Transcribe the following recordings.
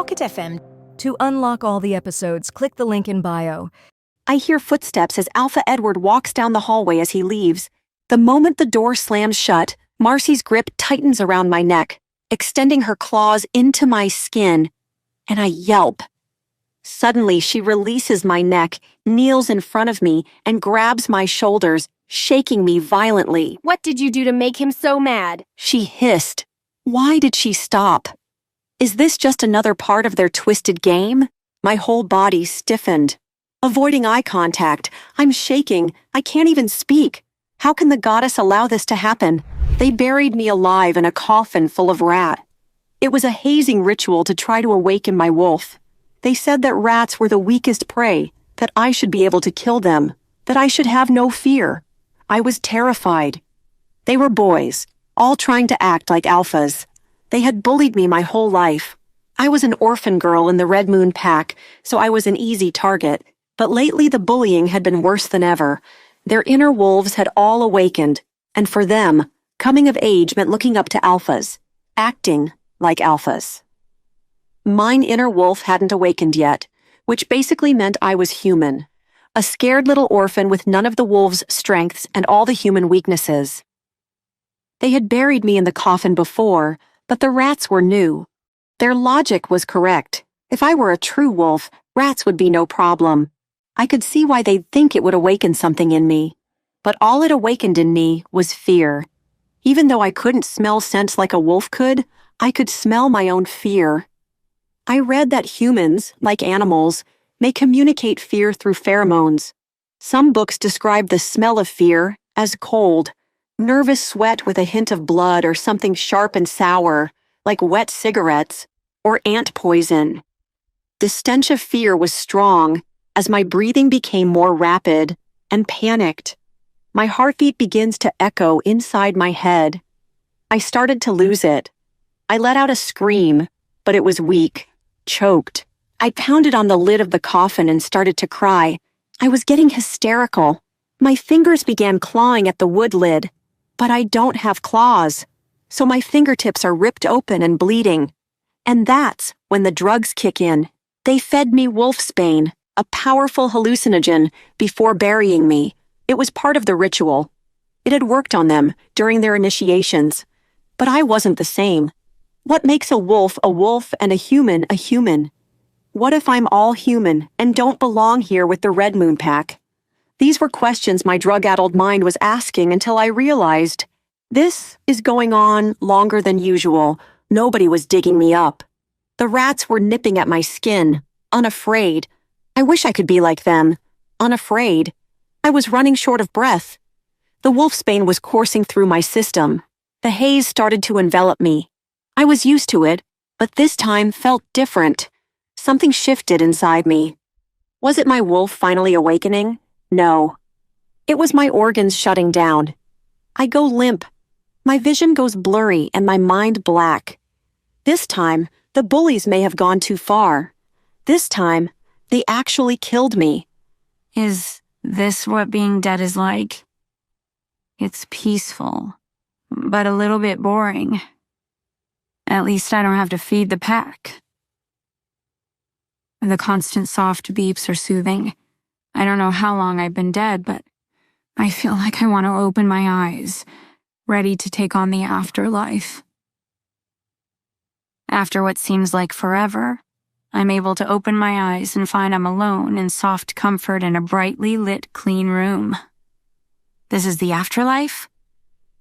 Pocket FM. To unlock all the episodes, click the link in bio. I hear footsteps as Alpha Edward walks down the hallway as he leaves. The moment the door slams shut, Marcy's grip tightens around my neck, extending her claws into my skin, and I yelp. Suddenly, she releases my neck, kneels in front of me, and grabs my shoulders, shaking me violently. "What did you do to make him so mad?" She hissed. Why did she stop? Is this just another part of their twisted game? My whole body stiffened. Avoiding eye contact, I'm shaking. I can't even speak. How can the goddess allow this to happen? They buried me alive in a coffin full of rat. It was a hazing ritual to try to awaken my wolf. They said that rats were the weakest prey, that I should be able to kill them, that I should have no fear. I was terrified. They were boys, all trying to act like alphas. They had bullied me my whole life. I was an orphan girl in the Red Moon Pack, so I was an easy target. But lately the bullying had been worse than ever. Their inner wolves had all awakened, and for them, coming of age meant looking up to alphas, acting like alphas. Mine inner wolf hadn't awakened yet, which basically meant I was human. A scared little orphan with none of the wolves' strengths and all the human weaknesses. They had buried me in the coffin before, but the rats were new. Their logic was correct. If I were a true wolf, rats would be no problem. I could see why they'd think it would awaken something in me. But all it awakened in me was fear. Even though I couldn't smell scents like a wolf could, I could smell my own fear. I read that humans, like animals, may communicate fear through pheromones. Some books describe the smell of fear as cold, nervous sweat with a hint of blood or something sharp and sour, like wet cigarettes or ant poison. The stench of fear was strong as my breathing became more rapid and panicked. My heartbeat begins to echo inside my head. I started to lose it. I let out a scream, but it was weak, choked. I pounded on the lid of the coffin and started to cry. I was getting hysterical. My fingers began clawing at the wood lid, but I don't have claws, so my fingertips are ripped open and bleeding. And that's when the drugs kick in. They fed me wolfsbane, a powerful hallucinogen, before burying me. It was part of the ritual. It had worked on them during their initiations. But I wasn't the same. What makes a wolf and a human a human? What if I'm all human and don't belong here with the Red Moon Pack? These were questions my drug-addled mind was asking until I realized this is going on longer than usual. Nobody was digging me up. The rats were nipping at my skin, unafraid. I wish I could be like them, unafraid. I was running short of breath. The wolfsbane was coursing through my system. The haze started to envelop me. I was used to it, but this time felt different. Something shifted inside me. Was it my wolf finally awakening? No. It was my organs shutting down. I go limp. My vision goes blurry and my mind black. This time, the bullies may have gone too far. This time, they actually killed me. Is this what being dead is like? It's peaceful, but a little bit boring. At least I don't have to feed the pack. The constant soft beeps are soothing. I don't know how long I've been dead, but I feel like I want to open my eyes, ready to take on the afterlife. After what seems like forever, I'm able to open my eyes and find I'm alone in soft comfort in a brightly lit, clean room. This is the afterlife?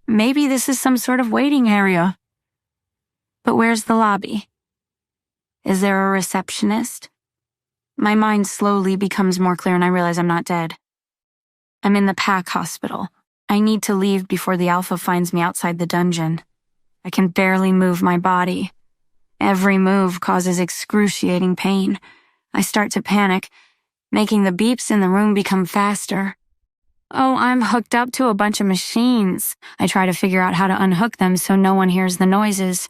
Maybe this is some sort of waiting area. But where's the lobby? Is there a receptionist? My mind slowly becomes more clear and I realize I'm not dead. I'm in the pack hospital. I need to leave before the Alpha finds me outside the dungeon. I can barely move my body. Every move causes excruciating pain. I start to panic, making the beeps in the room become faster. Oh, I'm hooked up to a bunch of machines. I try to figure out how to unhook them so no one hears the noises.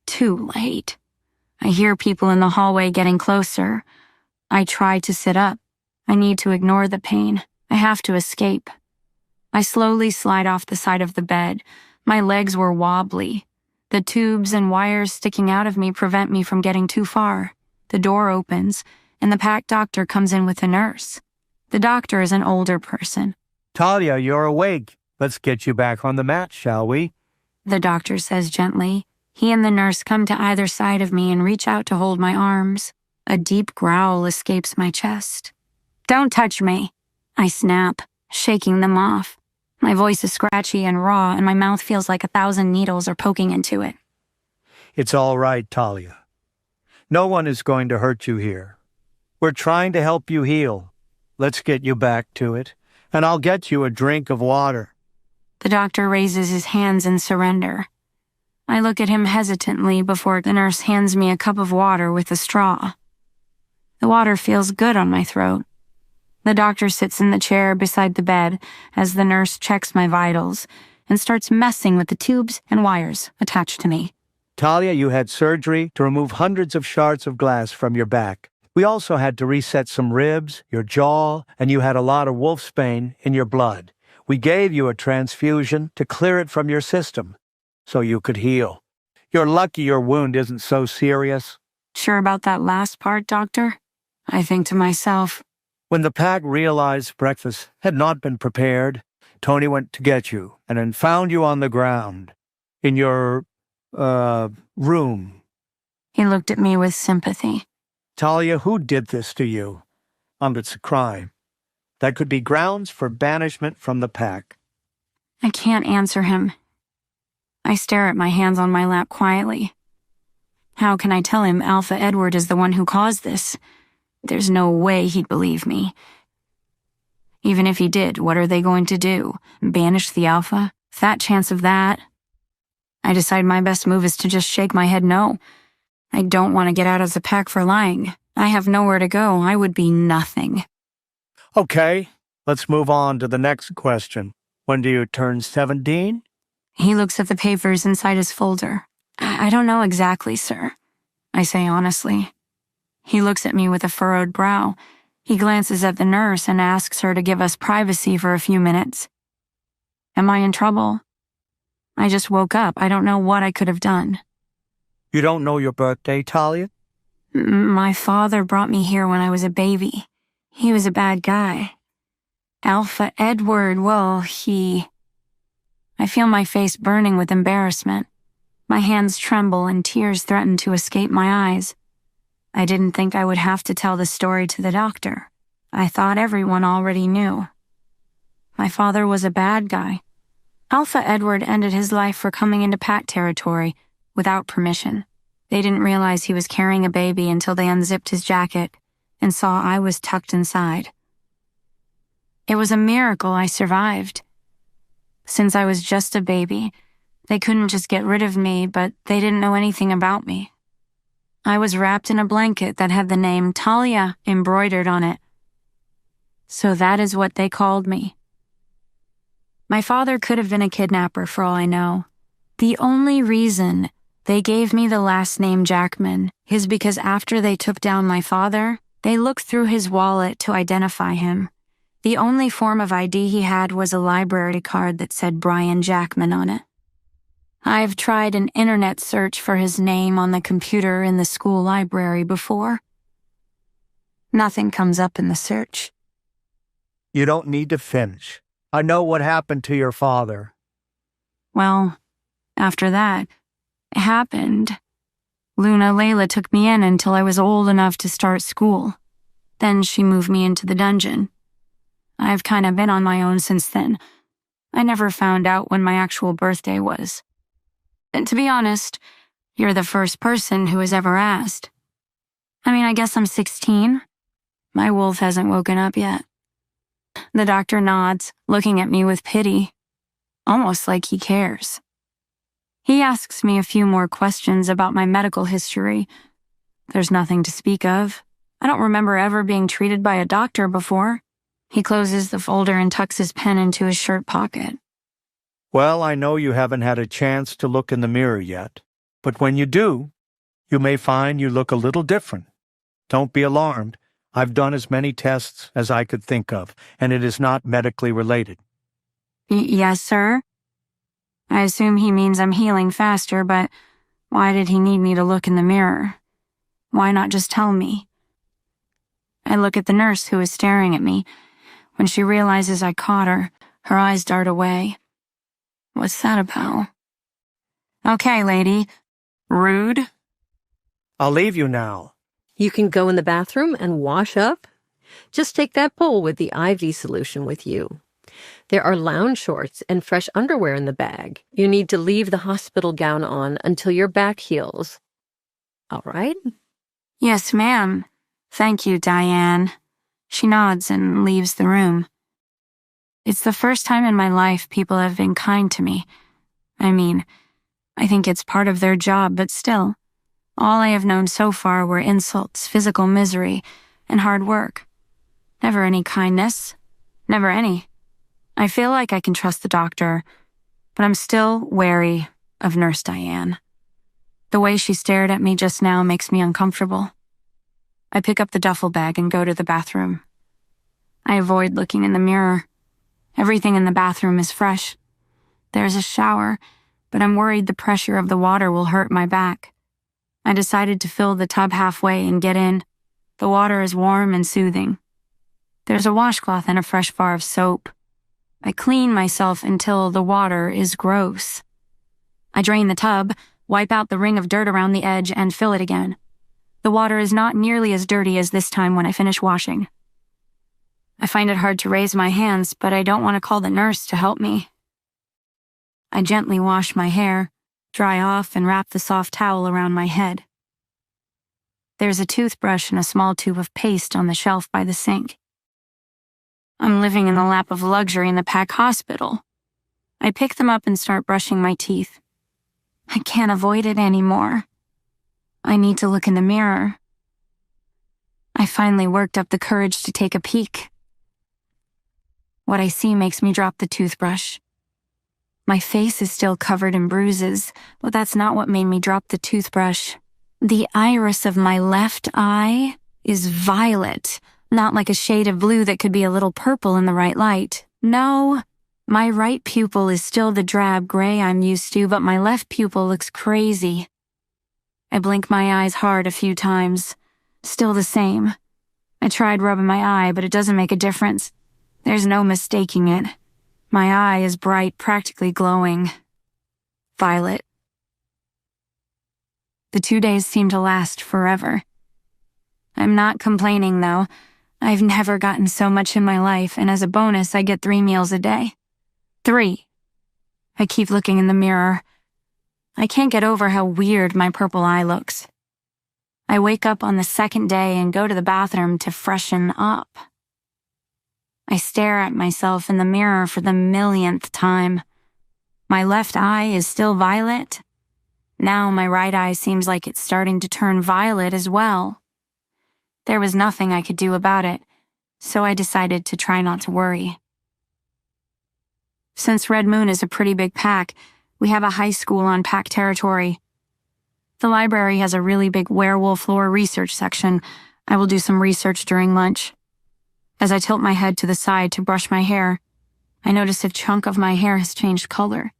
Too late. I hear people in the hallway getting closer. I try to sit up. I need to ignore the pain. I have to escape. I slowly slide off the side of the bed. My legs were wobbly. The tubes and wires sticking out of me prevent me from getting too far. The door opens, and the pack doctor comes in with a nurse. The doctor is an older person. Talia, you're awake. Let's get you back on the mat, shall we? The doctor says gently. He and the nurse come to either side of me and reach out to hold my arms. A deep growl escapes my chest. "Don't touch me," I snap, shaking them off. My voice is scratchy and raw, and my mouth feels like 1,000 needles are poking into it. It's all right, Talia. No one is going to hurt you here. We're trying to help you heal. Let's get you back to it, and I'll get you a drink of water. The doctor raises his hands in surrender. I look at him hesitantly before the nurse hands me a cup of water with a straw. The water feels good on my throat. The doctor sits in the chair beside the bed as the nurse checks my vitals and starts messing with the tubes and wires attached to me. Talia, you had surgery to remove hundreds of shards of glass from your back. We also had to reset some ribs, your jaw, and you had a lot of wolfsbane in your blood. We gave you a transfusion to clear it from your system so you could heal. You're lucky your wound isn't so serious. Sure about that last part, doctor? I think to myself. When the pack realized breakfast had not been prepared, Tony went to get you and then found you on the ground in your, room. He looked at me with sympathy. Talia, who did this to you? It's a crime. That could be grounds for banishment from the pack. I can't answer him. I stare at my hands on my lap quietly. How can I tell him Alpha Edward is the one who caused this? There's no way he'd believe me. Even if he did, what are they going to do? Banish the Alpha? Fat chance of that. I decide my best move is to just shake my head no. I don't want to get out of the pack for lying. I have nowhere to go. I would be nothing. Okay, let's move on to the next question. When do you turn 17? He looks at the papers inside his folder. I don't know exactly, sir. I say honestly. He looks at me with a furrowed brow. He glances at the nurse and asks her to give us privacy for a few minutes. Am I in trouble? I just woke up. I don't know what I could have done. You don't know your birthday, Talia? My father brought me here when I was a baby. He was a bad guy. Alpha Edward, well, I feel my face burning with embarrassment. My hands tremble and tears threaten to escape my eyes. I didn't think I would have to tell the story to the doctor. I thought everyone already knew. My father was a bad guy. Alpha Edward ended his life for coming into pack territory without permission. They didn't realize he was carrying a baby until they unzipped his jacket and saw I was tucked inside. It was a miracle I survived. Since I was just a baby, they couldn't just get rid of me, but they didn't know anything about me. I was wrapped in a blanket that had the name Talia embroidered on it. So that is what they called me. My father could have been a kidnapper for all I know. The only reason they gave me the last name Jackman is because after they took down my father, they looked through his wallet to identify him. The only form of ID he had was a library card that said Brian Jackman on it. I've tried an internet search for his name on the computer in the school library before. Nothing comes up in the search. You don't need to finish. I know what happened to your father. Well, after that, it happened. Luna Layla took me in until I was old enough to start school. Then she moved me into the dungeon. I've kind of been on my own since then. I never found out when my actual birthday was. And to be honest, you're the first person who has ever asked. I mean, I guess I'm 16. My wolf hasn't woken up yet. The doctor nods, looking at me with pity, almost like he cares. He asks me a few more questions about my medical history. There's nothing to speak of. I don't remember ever being treated by a doctor before. He closes the folder and tucks his pen into his shirt pocket. Well, I know you haven't had a chance to look in the mirror yet, but when you do, you may find you look a little different. Don't be alarmed. I've done as many tests as I could think of, and it is not medically related. Yes, sir? I assume he means I'm healing faster, but why did he need me to look in the mirror? Why not just tell me? I look at the nurse who is staring at me. When she realizes I caught her, her eyes dart away. What's that about? Okay, lady. Rude? I'll leave you now. You can go in the bathroom and wash up. Just take that bowl with the IV solution with you. There are lounge shorts and fresh underwear in the bag. You need to leave the hospital gown on until your back heals. All right? Yes, ma'am. Thank you, Diane. She nods and leaves the room. It's the first time in my life people have been kind to me. I mean, I think it's part of their job, but still. All I have known so far were insults, physical misery, and hard work. Never any kindness. Never any. I feel like I can trust the doctor, but I'm still wary of Nurse Diane. The way she stared at me just now makes me uncomfortable. I pick up the duffel bag and go to the bathroom. I avoid looking in the mirror. Everything in the bathroom is fresh. There's a shower, but I'm worried the pressure of the water will hurt my back. I decided to fill the tub halfway and get in. The water is warm and soothing. There's a washcloth and a fresh bar of soap. I clean myself until the water is gross. I drain the tub, wipe out the ring of dirt around the edge, and fill it again. The water is not nearly as dirty as this time when I finish washing. I find it hard to raise my hands, but I don't want to call the nurse to help me. I gently wash my hair, dry off, and wrap the soft towel around my head. There's a toothbrush and a small tube of paste on the shelf by the sink. I'm living in the lap of luxury in the PAC hospital. I pick them up and start brushing my teeth. I can't avoid it anymore. I need to look in the mirror. I finally worked up the courage to take a peek. What I see makes me drop the toothbrush. My face is still covered in bruises, but that's not what made me drop the toothbrush. The iris of my left eye is violet, not like a shade of blue that could be a little purple in the right light. No, my right pupil is still the drab gray I'm used to, but my left pupil looks crazy. I blink my eyes hard a few times. Still the same. I tried rubbing my eye, but it doesn't make a difference. There's no mistaking it. My eye is bright, practically glowing. Violet. The 2 days seem to last forever. I'm not complaining, though. I've never gotten so much in my life, and as a bonus, I get 3 meals a day. 3. I keep looking in the mirror. I can't get over how weird my purple eye looks. I wake up on the second day and go to the bathroom to freshen up. I stare at myself in the mirror for the millionth time. My left eye is still violet. Now my right eye seems like it's starting to turn violet as well. There was nothing I could do about it, so I decided to try not to worry. Since Red Moon is a pretty big PAC, we have a high school on PAC territory. The library has a really big werewolf lore research section. I will do some research during lunch. As I tilt my head to the side to brush my hair, I notice a chunk of my hair has changed color.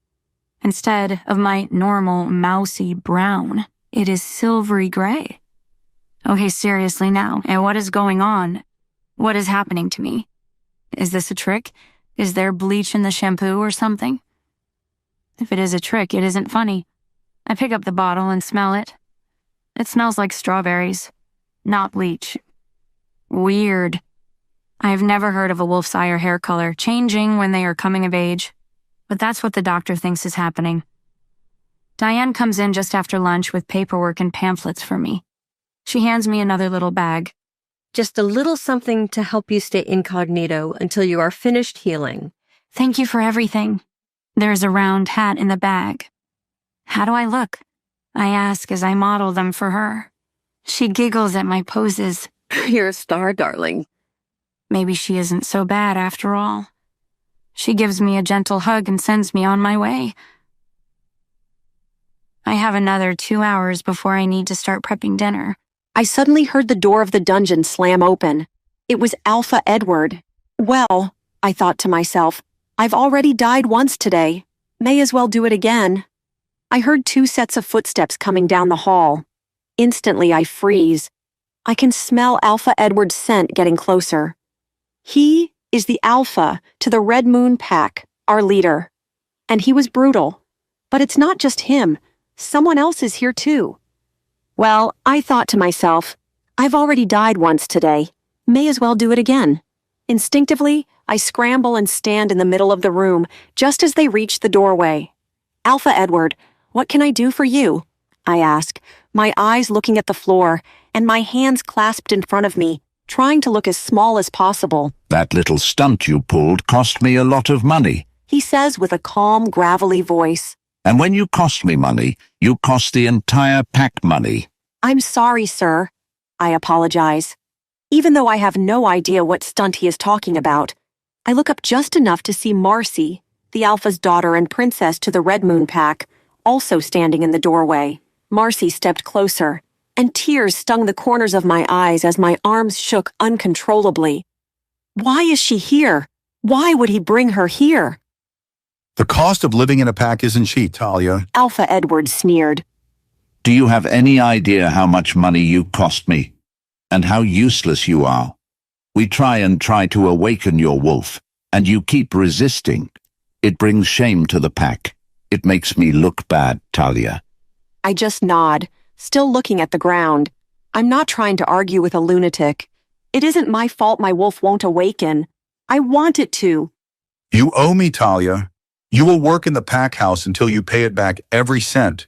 Instead of my normal mousy brown, it is silvery gray. Okay, seriously now, and what is going on? What is happening to me? Is this a trick? Is there bleach in the shampoo or something? If it is a trick, it isn't funny. I pick up the bottle and smell it. It smells like strawberries, not bleach. Weird. I have never heard of a wolf's eye or hair color changing when they are coming of age, but that's what the doctor thinks is happening. Diane comes in just after lunch with paperwork and pamphlets for me. She hands me another little bag. Just a little something to help you stay incognito until you are finished healing. Thank you for everything. There's a round hat in the bag. How do I look? I ask as I model them for her. She giggles at my poses. You're a star, darling. Maybe she isn't so bad after all. She gives me a gentle hug and sends me on my way. I have another 2 hours before I need to start prepping dinner. I suddenly heard the door of the dungeon slam open. It was Alpha Edward. Well, I thought to myself, I've already died once today. May as well do it again. I heard 2 sets of footsteps coming down the hall. Instantly, I freeze. I can smell Alpha Edward's scent getting closer. He is the Alpha to the Red Moon Pack, our leader. And he was brutal. But it's not just him. Someone else is here too. Well, I thought to myself, I've already died once today. May as well do it again. Instinctively, I scramble and stand in the middle of the room just as they reach the doorway. Alpha Edward, what can I do for you? I ask, my eyes looking at the floor and my hands clasped in front of me, trying to look as small as possible. That little stunt you pulled cost me a lot of money. He says with a calm, gravelly voice. And when you cost me money, you cost the entire pack money. I'm sorry, sir. I apologize. Even though I have no idea what stunt he is talking about, I look up just enough to see Marcy, the Alpha's daughter and princess to the Red Moon Pack, also standing in the doorway. Marcy stepped closer, and tears stung the corners of my eyes as my arms shook uncontrollably. Why is she here? Why would he bring her here? The cost of living in a pack isn't cheap, Talia. Alpha Edward sneered. Do you have any idea how much money you cost me? And how useless you are? We try to awaken your wolf, and you keep resisting. It brings shame to the pack. It makes me look bad, Talia. I just nod, still looking at the ground. I'm not trying to argue with a lunatic. It isn't my fault my wolf won't awaken. I want it to. You owe me, Talia. You will work in the pack house until you pay it back every cent.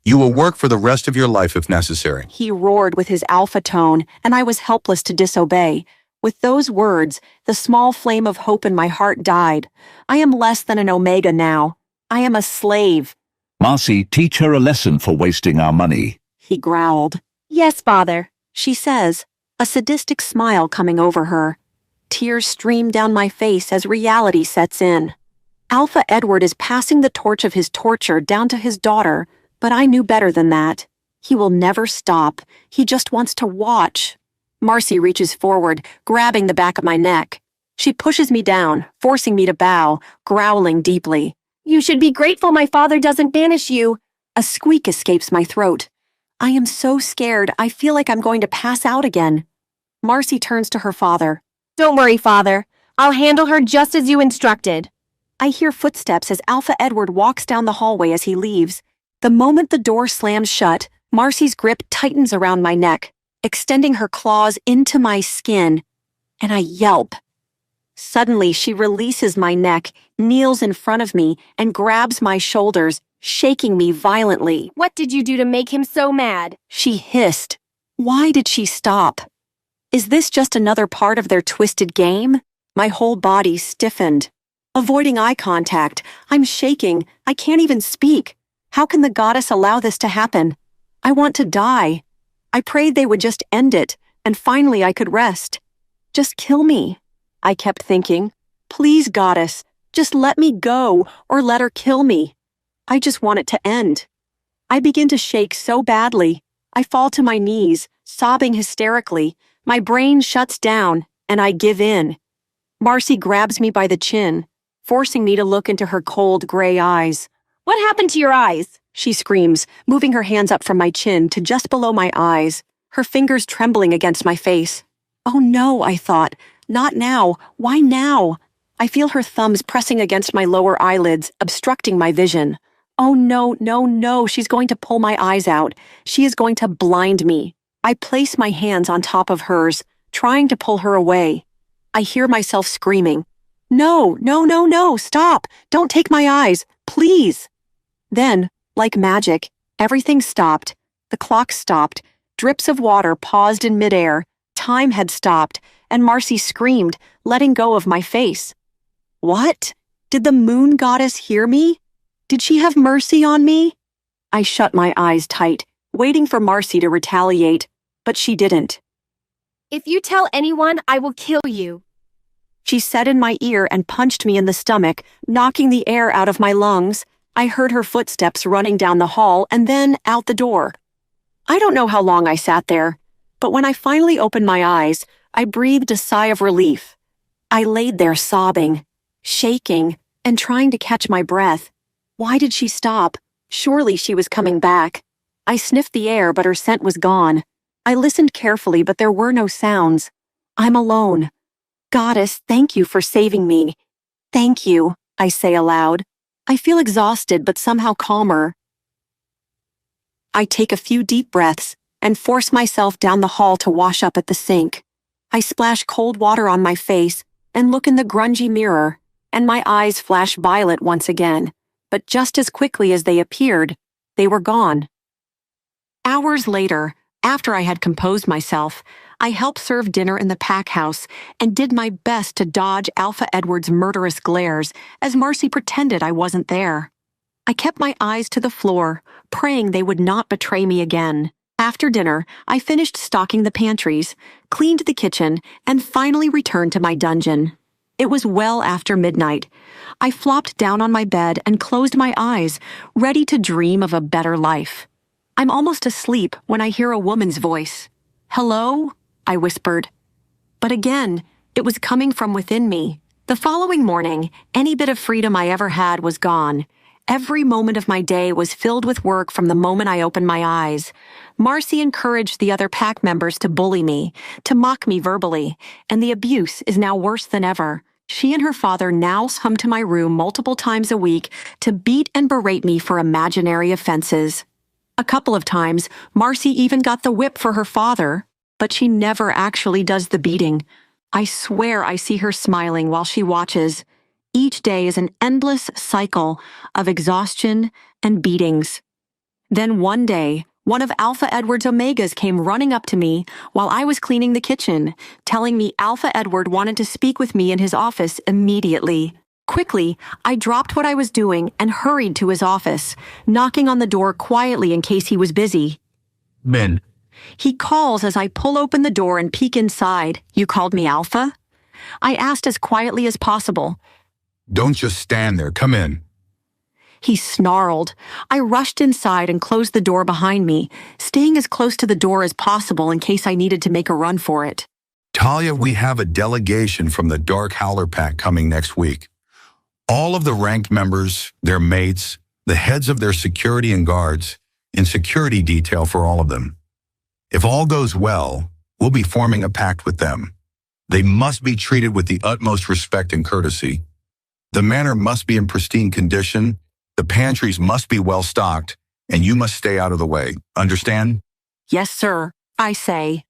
You will work for the rest of your life if necessary. He roared with his alpha tone, and I was helpless to disobey. With those words, the small flame of hope in my heart died. I am less than an omega now. I am a slave. Marcy, teach her a lesson for wasting our money. He growled. Yes, father. She says, a sadistic smile coming over her. Tears stream down my face as reality sets in. Alpha Edward is passing the torch of his torture down to his daughter, but I knew better than that. He will never stop. He just wants to watch. Marcy reaches forward, grabbing the back of my neck. She pushes me down, forcing me to bow, growling deeply. You should be grateful my father doesn't banish you. A squeak escapes my throat. I am so scared, I feel like I'm going to pass out again. Marcy turns to her father. Don't worry, father. I'll handle her just as you instructed. I hear footsteps as Alpha Edward walks down the hallway as he leaves. The moment the door slams shut, Marcy's grip tightens around my neck, extending her claws into my skin, and I yelp. Suddenly, she releases my neck, kneels in front of me, and grabs my shoulders, shaking me violently. What did you do to make him so mad? She hissed. Why did she stop? Is this just another part of their twisted game? My whole body stiffened. Avoiding eye contact, I'm shaking. I can't even speak. How can the goddess allow this to happen? I want to die. I prayed they would just end it, and finally I could rest. Just kill me, I kept thinking. Please, goddess, just let me go, or let her kill me. I just want it to end. I begin to shake so badly. I fall to my knees, sobbing hysterically. My brain shuts down, and I give in. Marcy grabs me by the chin, forcing me to look into her cold gray eyes. What happened to your eyes? She screams, moving her hands up from my chin to just below my eyes, her fingers trembling against my face. Oh no, I thought. Not now. Why now? I feel her thumbs pressing against my lower eyelids, obstructing my vision. Oh no, no, no, she's going to pull my eyes out. She is going to blind me. I place my hands on top of hers, trying to pull her away. I hear myself screaming. No, no, no, no, stop. Don't take my eyes, please. Then, like magic, everything stopped. The clock stopped. Drips of water paused in midair. Time had stopped, and Marcy screamed, letting go of my face. What? Did the moon goddess hear me? Did she have mercy on me? I shut my eyes tight, waiting for Marcy to retaliate, but she didn't. If you tell anyone, I will kill you. She said in my ear and punched me in the stomach, knocking the air out of my lungs. I heard her footsteps running down the hall and then out the door. I don't know how long I sat there, but when I finally opened my eyes, I breathed a sigh of relief. I laid there sobbing, shaking, and trying to catch my breath. Why did she stop? Surely she was coming back. I sniffed the air, but her scent was gone. I listened carefully, but there were no sounds. I'm alone. Goddess, thank you for saving me. Thank you, I say aloud. I feel exhausted, but somehow calmer. I take a few deep breaths and force myself down the hall to wash up at the sink. I splash cold water on my face and look in the grungy mirror, and my eyes flash violet once again. But just as quickly as they appeared, they were gone. Hours later, after I had composed myself, I helped serve dinner in the pack house and did my best to dodge Alpha Edward's murderous glares as Marcy pretended I wasn't there. I kept my eyes to the floor, praying they would not betray me again. After dinner, I finished stocking the pantries, cleaned the kitchen, and finally returned to my dungeon. It was well after midnight. I flopped down on my bed and closed my eyes, ready to dream of a better life. I'm almost asleep when I hear a woman's voice. "Hello?" I whispered. But again, it was coming from within me. The following morning, any bit of freedom I ever had was gone. Every moment of my day was filled with work from the moment I opened my eyes. Marcy encouraged the other pack members to bully me, to mock me verbally, and the abuse is now worse than ever. She and her father now come to my room multiple times a week to beat and berate me for imaginary offenses. A couple of times, Marcy even got the whip for her father, but she never actually does the beating. I swear I see her smiling while she watches. Each day is an endless cycle of exhaustion and beatings. Then one day, one of Alpha Edward's Omegas came running up to me while I was cleaning the kitchen, telling me Alpha Edward wanted to speak with me in his office immediately. Quickly, I dropped what I was doing and hurried to his office, knocking on the door quietly in case he was busy. Men. He calls as I pull open the door and peek inside. "You called me Alpha?" I asked as quietly as possible. Don't just stand there. Come in. He snarled. I rushed inside and closed the door behind me, staying as close to the door as possible in case I needed to make a run for it. Talia, we have a delegation from the Dark Howler Pack coming next week. All of the ranked members, their mates, the heads of their security and guards, and security detail for all of them. If all goes well, we'll be forming a pact with them. They must be treated with the utmost respect and courtesy. The manor must be in pristine condition, the pantries must be well stocked, and you must stay out of the way. Understand? "Yes, sir," I say,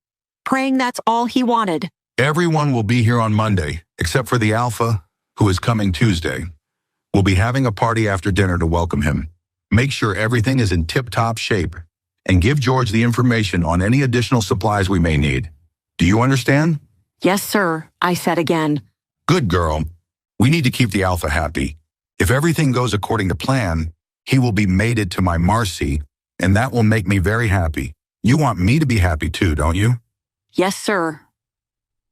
praying that's all he wanted. Everyone will be here on Monday, except for the Alpha, who is coming Tuesday. We'll be having a party after dinner to welcome him. Make sure everything is in tip-top shape, and give George the information on any additional supplies we may need. Do you understand? "Yes, sir," I said again. Good girl. We need to keep the Alpha happy. If everything goes according to plan, he will be mated to my Marcy, and that will make me very happy. You want me to be happy too, don't you? "Yes, sir."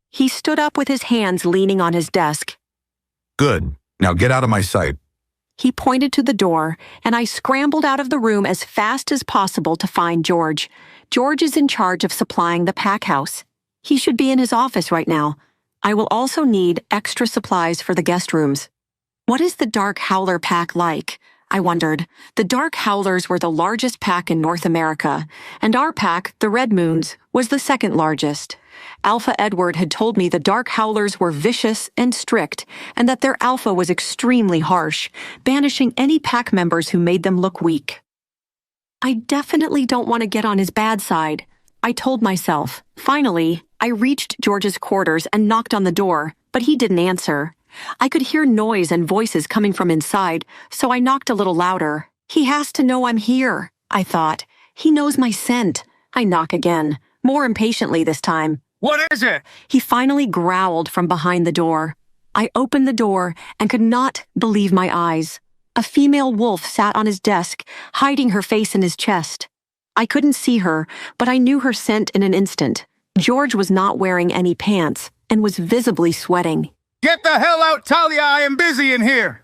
He stood up with his hands leaning on his desk. Good. Now get out of my sight. He pointed to the door, and I scrambled out of the room as fast as possible to find George. George is in charge of supplying the pack house. He should be in his office right now. I will also need extra supplies for the guest rooms. What is the Dark Howler Pack like? I wondered. The Dark Howlers were the largest pack in North America, and our pack, the Red Moons, was the second largest. Alpha Edward had told me the Dark Howlers were vicious and strict, and that their alpha was extremely harsh, banishing any pack members who made them look weak. I definitely don't want to get on his bad side, I told myself. Finally, I reached George's quarters and knocked on the door, but he didn't answer. I could hear noise and voices coming from inside, so I knocked a little louder. He has to know I'm here, I thought. He knows my scent. I knock again, more impatiently this time. What is it? He finally growled from behind the door. I opened the door and could not believe my eyes. A female wolf sat on his desk, hiding her face in his chest. I couldn't see her, but I knew her scent in an instant. George was not wearing any pants and was visibly sweating. Get the hell out, Talia! I am busy in here!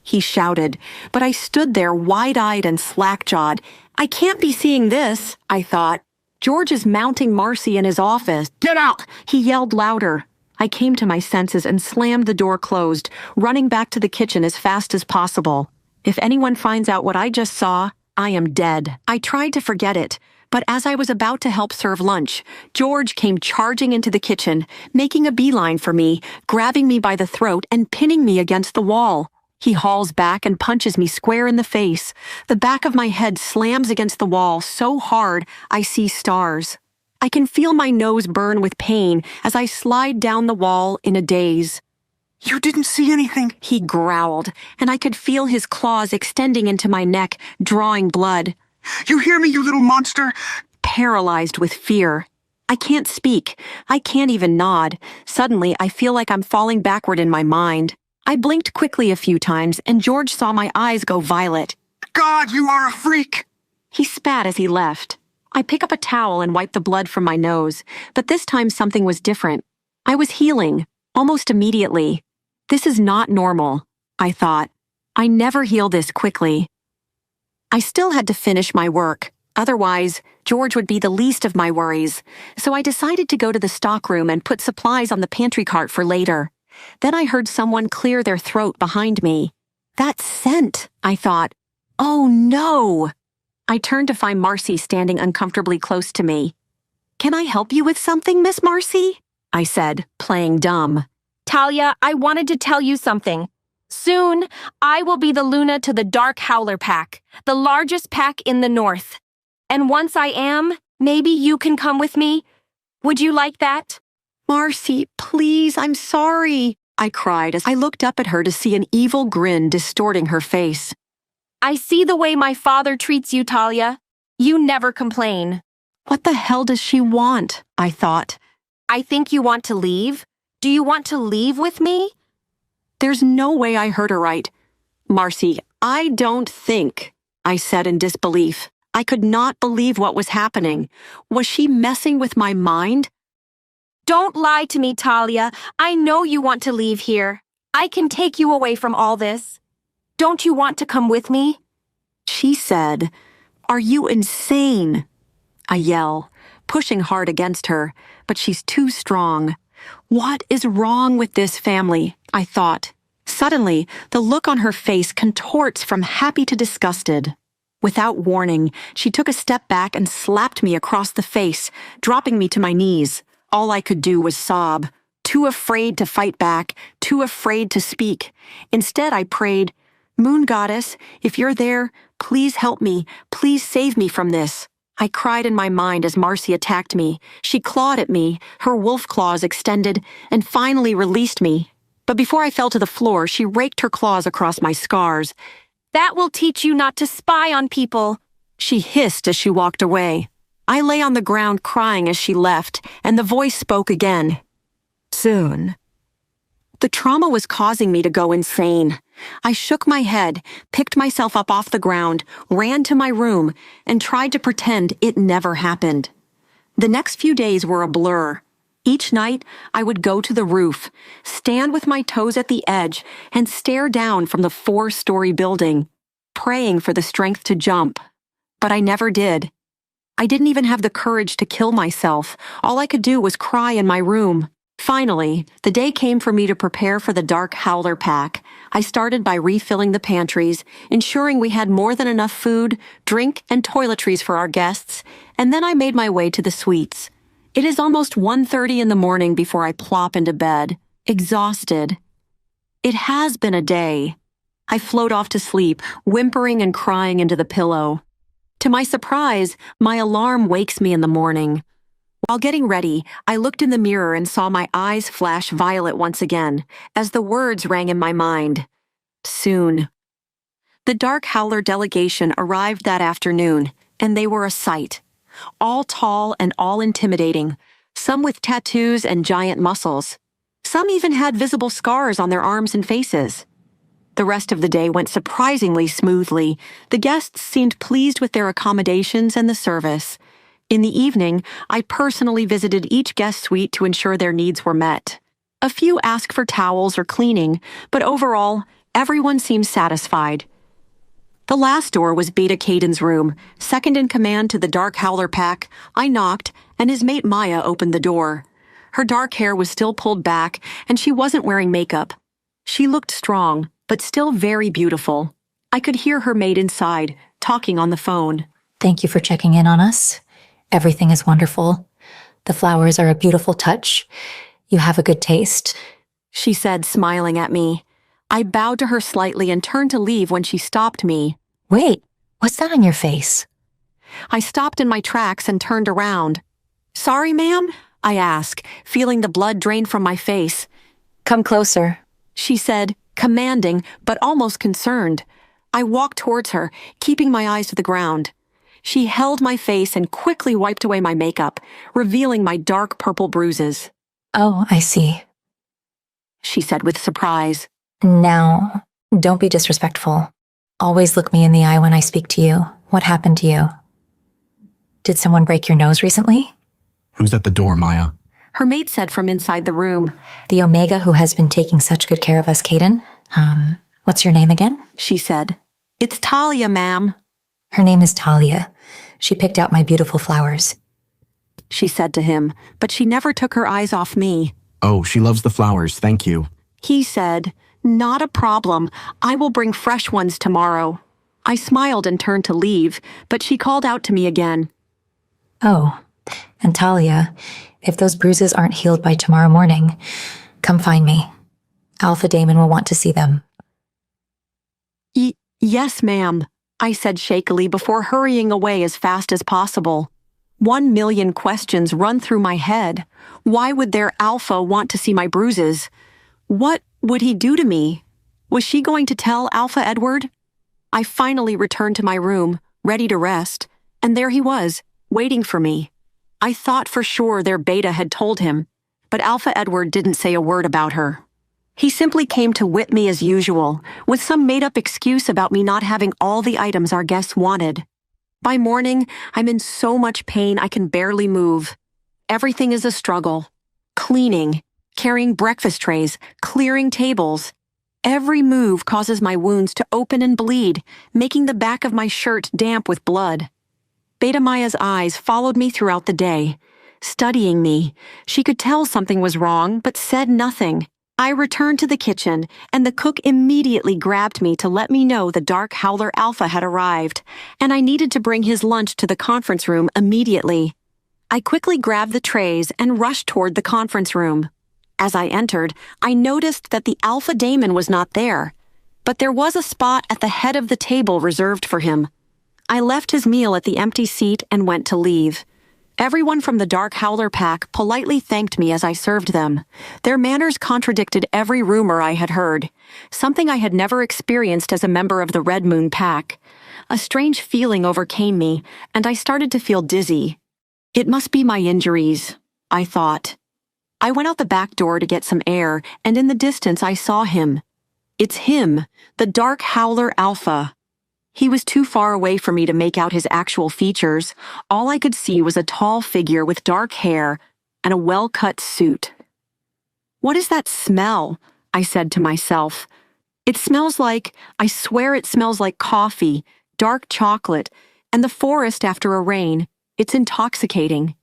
He shouted, but I stood there wide-eyed and slack-jawed. I can't be seeing this, I thought. George is mounting Marcy in his office. Get out! He yelled louder. I came to my senses and slammed the door closed, running back to the kitchen as fast as possible. If anyone finds out what I just saw, I am dead. I tried to forget it, but as I was about to help serve lunch, George came charging into the kitchen, making a beeline for me, grabbing me by the throat and pinning me against the wall. He hauls back and punches me square in the face. The back of my head slams against the wall so hard I see stars. I can feel my nose burn with pain as I slide down the wall in a daze. You didn't see anything? He growled, and I could feel his claws extending into my neck, drawing blood. You hear me, you little monster? Paralyzed with fear. I can't speak. I can't even nod. Suddenly, I feel like I'm falling backward in my mind. I blinked quickly a few times, and George saw my eyes go violet. God, you are a freak! He spat as he left. I pick up a towel and wipe the blood from my nose, but this time something was different. I was healing, almost immediately. This is not normal, I thought. I never heal this quickly. I still had to finish my work. Otherwise, George would be the least of my worries. So I decided to go to the stockroom and put supplies on the pantry cart for later. Then I heard someone clear their throat behind me. That scent, I thought. Oh no! I turned to find Marcy standing uncomfortably close to me. Can I help you with something, Miss Marcy? I said, playing dumb. Talia, I wanted to tell you something. Soon, I will be the Luna to the Dark Howler Pack, the largest pack in the north. And once I am, maybe you can come with me. Would you like that? Marcy, please, I'm sorry, I cried as I looked up at her to see an evil grin distorting her face. I see the way my father treats you, Talia. You never complain. What the hell does she want? I thought. I think you want to leave. Do you want to leave with me? There's no way I heard her right. Marcy, I don't think, I said in disbelief. I could not believe what was happening. Was she messing with my mind? Don't lie to me, Talia. I know you want to leave here. I can take you away from all this. Don't you want to come with me? She said, "Are you insane?" I yell, pushing hard against her, but she's too strong. What is wrong with this family? I thought. Suddenly, the look on her face contorts from happy to disgusted. Without warning, she took a step back and slapped me across the face, dropping me to my knees. All I could do was sob, too afraid to fight back, too afraid to speak. Instead, I prayed, "Moon Goddess, if you're there, please help me. Please save me from this." I cried in my mind as Marcy attacked me. She clawed at me, her wolf claws extended, and finally released me. But before I fell to the floor, she raked her claws across my scars. That will teach you not to spy on people, she hissed as she walked away. I lay on the ground crying as she left, and the voice spoke again. Soon. The trauma was causing me to go insane. I shook my head, picked myself up off the ground, ran to my room, and tried to pretend it never happened. The next few days were a blur. Each night, I would go to the roof, stand with my toes at the edge, and stare down from the 4-story building, praying for the strength to jump. But I never did. I didn't even have the courage to kill myself. All I could do was cry in my room. Finally, the day came for me to prepare for the Dark Howler Pack. I started by refilling the pantries, ensuring we had more than enough food, drink, and toiletries for our guests, and then I made my way to the suites. It is almost 1:30 in the morning before I plop into bed, exhausted. It has been a day. I float off to sleep, whimpering and crying into the pillow. To my surprise, my alarm wakes me in the morning. While getting ready, I looked in the mirror and saw my eyes flash violet once again, as the words rang in my mind. Soon. The Dark Howler delegation arrived that afternoon, and they were a sight. All tall and all intimidating, some with tattoos and giant muscles. Some even had visible scars on their arms and faces. The rest of the day went surprisingly smoothly. The guests seemed pleased with their accommodations and the service. In the evening, I personally visited each guest suite to ensure their needs were met. A few asked for towels or cleaning, but overall, everyone seemed satisfied. The last door was Beta Caden's room, second in command to the Dark Howler Pack. I knocked, and his mate Maya opened the door. Her dark hair was still pulled back, and she wasn't wearing makeup. She looked strong, but still very beautiful. I could hear her maid inside, talking on the phone. Thank you for checking in on us. Everything is wonderful. The flowers are a beautiful touch. You have a good taste. She said, smiling at me. I bowed to her slightly and turned to leave when she stopped me. Wait, what's that on your face? I stopped in my tracks and turned around. Sorry, ma'am? I asked, feeling the blood drain from my face. Come closer. She said, commanding, but almost concerned. I walked towards her, keeping my eyes to the ground. She held my face and quickly wiped away my makeup, revealing my dark purple bruises. Oh, I see. She said with surprise. Now, don't be disrespectful. Always look me in the eye when I speak to you. What happened to you? Did someone break your nose recently? Who's at the door, Maya? Her maid said from inside the room. The Omega who has been taking such good care of us, Kaden. What's your name again? She said. It's Talia, ma'am. Her name is Talia. She picked out my beautiful flowers. She said to him, but she never took her eyes off me. Oh, she loves the flowers, thank you. He said, not a problem. I will bring fresh ones tomorrow. I smiled and turned to leave, but she called out to me again. Oh, and Talia, if those bruises aren't healed by tomorrow morning, come find me. Alpha Damon will want to see them. Yes, ma'am, I said shakily before hurrying away as fast as possible. 1,000,000 questions run through my head. Why would their Alpha want to see my bruises? What would he do to me? Was she going to tell Alpha Edward? I finally returned to my room, ready to rest, and there he was, waiting for me. I thought for sure their beta had told him, but Alpha Edward didn't say a word about her. He simply came to whip me as usual, with some made-up excuse about me not having all the items our guests wanted. By morning, I'm in so much pain I can barely move. Everything is a struggle. Cleaning, carrying breakfast trays, clearing tables. Every move causes my wounds to open and bleed, making the back of my shirt damp with blood. Beta Maya's eyes followed me throughout the day. Studying me, she could tell something was wrong, but said nothing. I returned to the kitchen, and the cook immediately grabbed me to let me know the Dark Howler Alpha had arrived, and I needed to bring his lunch to the conference room immediately. I quickly grabbed the trays and rushed toward the conference room. As I entered, I noticed that the Alpha Daemon was not there, but there was a spot at the head of the table reserved for him. I left his meal at the empty seat and went to leave. Everyone from the Dark Howler pack politely thanked me as I served them. Their manners contradicted every rumor I had heard, something I had never experienced as a member of the Red Moon pack. A strange feeling overcame me, and I started to feel dizzy. It must be my injuries, I thought. I went out the back door to get some air, and in the distance I saw him. It's him, the Dark Howler Alpha. He was too far away for me to make out his actual features. All I could see was a tall figure with dark hair and a well-cut suit. What is that smell? I said to myself. It smells like, I swear it smells like coffee, dark chocolate, and the forest after a rain. It's intoxicating.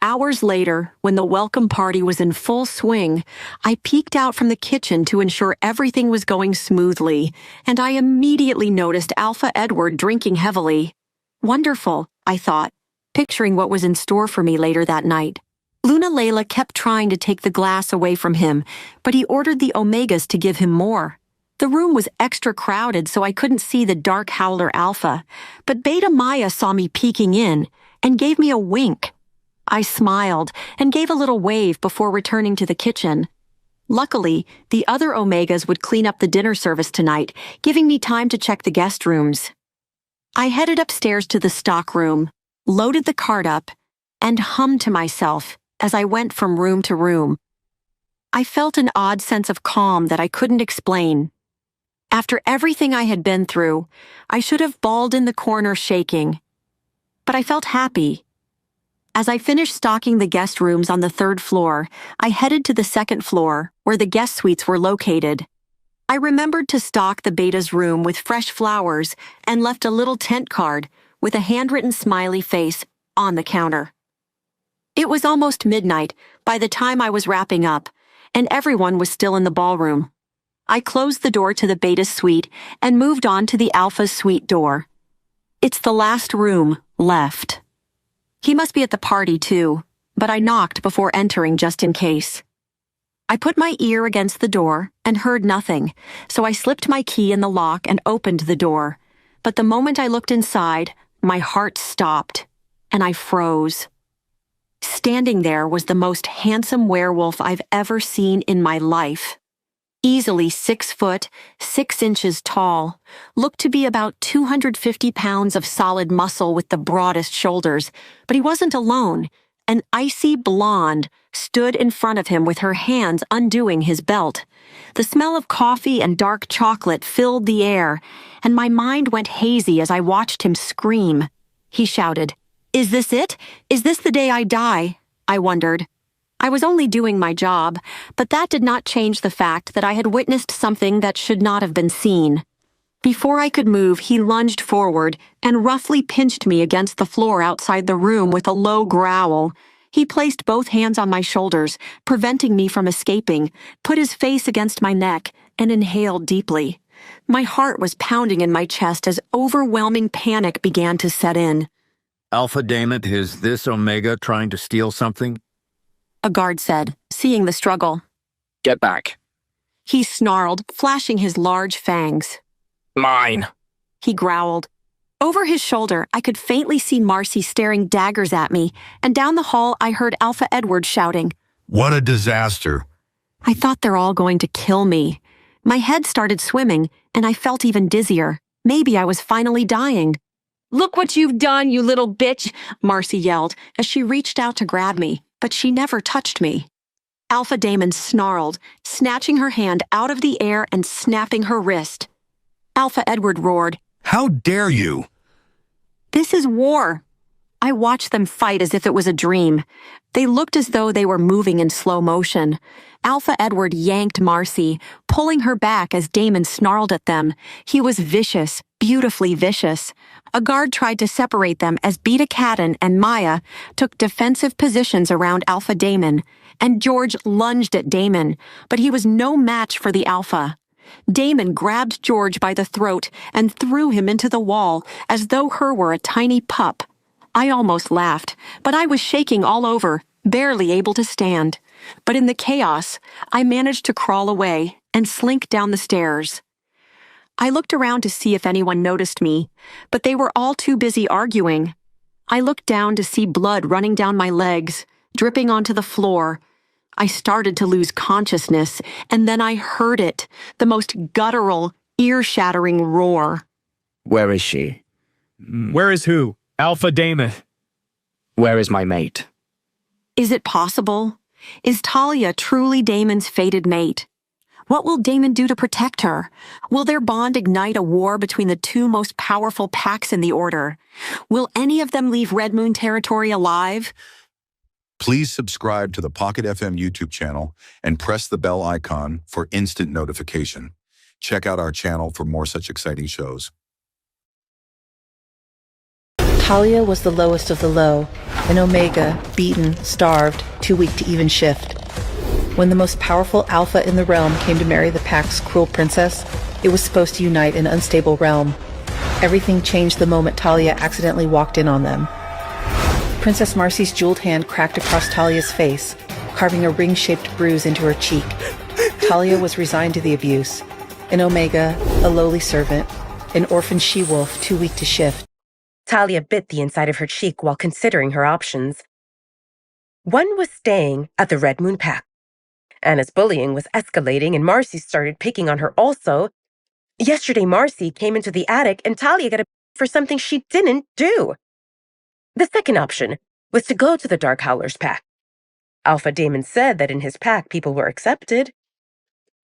Hours later, when the welcome party was in full swing, I peeked out from the kitchen to ensure everything was going smoothly, and I immediately noticed Alpha Edward drinking heavily. Wonderful, I thought, picturing what was in store for me later that night. Luna Layla kept trying to take the glass away from him, but he ordered the Omegas to give him more. The room was extra crowded, so I couldn't see the Dark Howler Alpha, but Beta Maya saw me peeking in and gave me a wink. I smiled and gave a little wave before returning to the kitchen. Luckily, the other Omegas would clean up the dinner service tonight, giving me time to check the guest rooms. I headed upstairs to the stock room, loaded the cart up, and hummed to myself as I went from room to room. I felt an odd sense of calm that I couldn't explain. After everything I had been through, I should have bawled in the corner shaking. But I felt happy. As I finished stocking the guest rooms on the 3rd floor, I headed to the 2nd floor, where the guest suites were located. I remembered to stock the Beta's room with fresh flowers and left a little tent card with a handwritten smiley face on the counter. It was almost midnight by the time I was wrapping up, and everyone was still in the ballroom. I closed the door to the Beta suite and moved on to the Alpha suite door. It's the last room left. He must be at the party too, but I knocked before entering just in case. I put my ear against the door and heard nothing, so I slipped my key in the lock and opened the door. But the moment I looked inside, my heart stopped, and I froze. Standing there was the most handsome werewolf I've ever seen in my life. Easily 6 foot, 6 inches tall, looked to be about 250 pounds of solid muscle with the broadest shoulders, but he wasn't alone. An icy blonde stood in front of him with her hands undoing his belt. The smell of coffee and dark chocolate filled the air, and my mind went hazy as I watched him scream. He shouted, "Is this it? Is this the day I die?" I wondered. I was only doing my job, but that did not change the fact that I had witnessed something that should not have been seen. Before I could move, he lunged forward and roughly pinched me against the floor outside the room with a low growl. He placed both hands on my shoulders, preventing me from escaping, put his face against my neck, and inhaled deeply. My heart was pounding in my chest as overwhelming panic began to set in. Alpha Damon, is this Omega trying to steal something? A guard said, seeing the struggle. Get back. He snarled, flashing his large fangs. Mine. He growled. Over his shoulder, I could faintly see Marcy staring daggers at me, and down the hall I heard Alpha Edward shouting, What a disaster. I thought they're all going to kill me. My head started swimming, and I felt even dizzier. Maybe I was finally dying. Look what you've done, you little bitch, Marcy yelled as she reached out to grab me, but she never touched me. Alpha Damon snarled, snatching her hand out of the air and snapping her wrist. Alpha Edward roared, How dare you? This is war. I watched them fight as if it was a dream. They looked as though they were moving in slow motion. Alpha Edward yanked Marcy, pulling her back as Damon snarled at them. He was vicious, beautifully vicious. A guard tried to separate them as Beta Cadden and Maya took defensive positions around Alpha Damon, and George lunged at Damon, but he was no match for the Alpha. Damon grabbed George by the throat and threw him into the wall as though her were a tiny pup. I almost laughed, but I was shaking all over, barely able to stand. But in the chaos, I managed to crawl away and slink down the stairs. I looked around to see if anyone noticed me, but they were all too busy arguing. I looked down to see blood running down my legs, dripping onto the floor. I started to lose consciousness, and then I heard it, the most guttural, ear-shattering roar. Where is she? Where is who? Alpha Damon. Where is my mate? Is it possible? Is Talia truly Damon's fated mate? What will Damon do to protect her? Will their bond ignite a war between the two most powerful packs in the Order? Will any of them leave Red Moon territory alive? Please subscribe to the Pocket FM YouTube channel and press the bell icon for instant notification. Check out our channel for more such exciting shows. Talia was the lowest of the low, and Omega, beaten, starved, too weak to even shift. When the most powerful Alpha in the realm came to marry the Pack's cruel princess, it was supposed to unite an unstable realm. Everything changed the moment Talia accidentally walked in on them. Princess Marcy's jeweled hand cracked across Talia's face, carving a ring-shaped bruise into her cheek. Talia was resigned to the abuse, and Omega, a lowly servant, an orphan she-wolf too weak to shift. Talia bit the inside of her cheek while considering her options. One was staying at the Red Moon Pack. Anna's bullying was escalating and Marcy started picking on her also. Yesterday Marcy came into the attic and Talia got a for something she didn't do. The second option was to go to the Dark Howlers Pack. Alpha Damon said that in his pack people were accepted.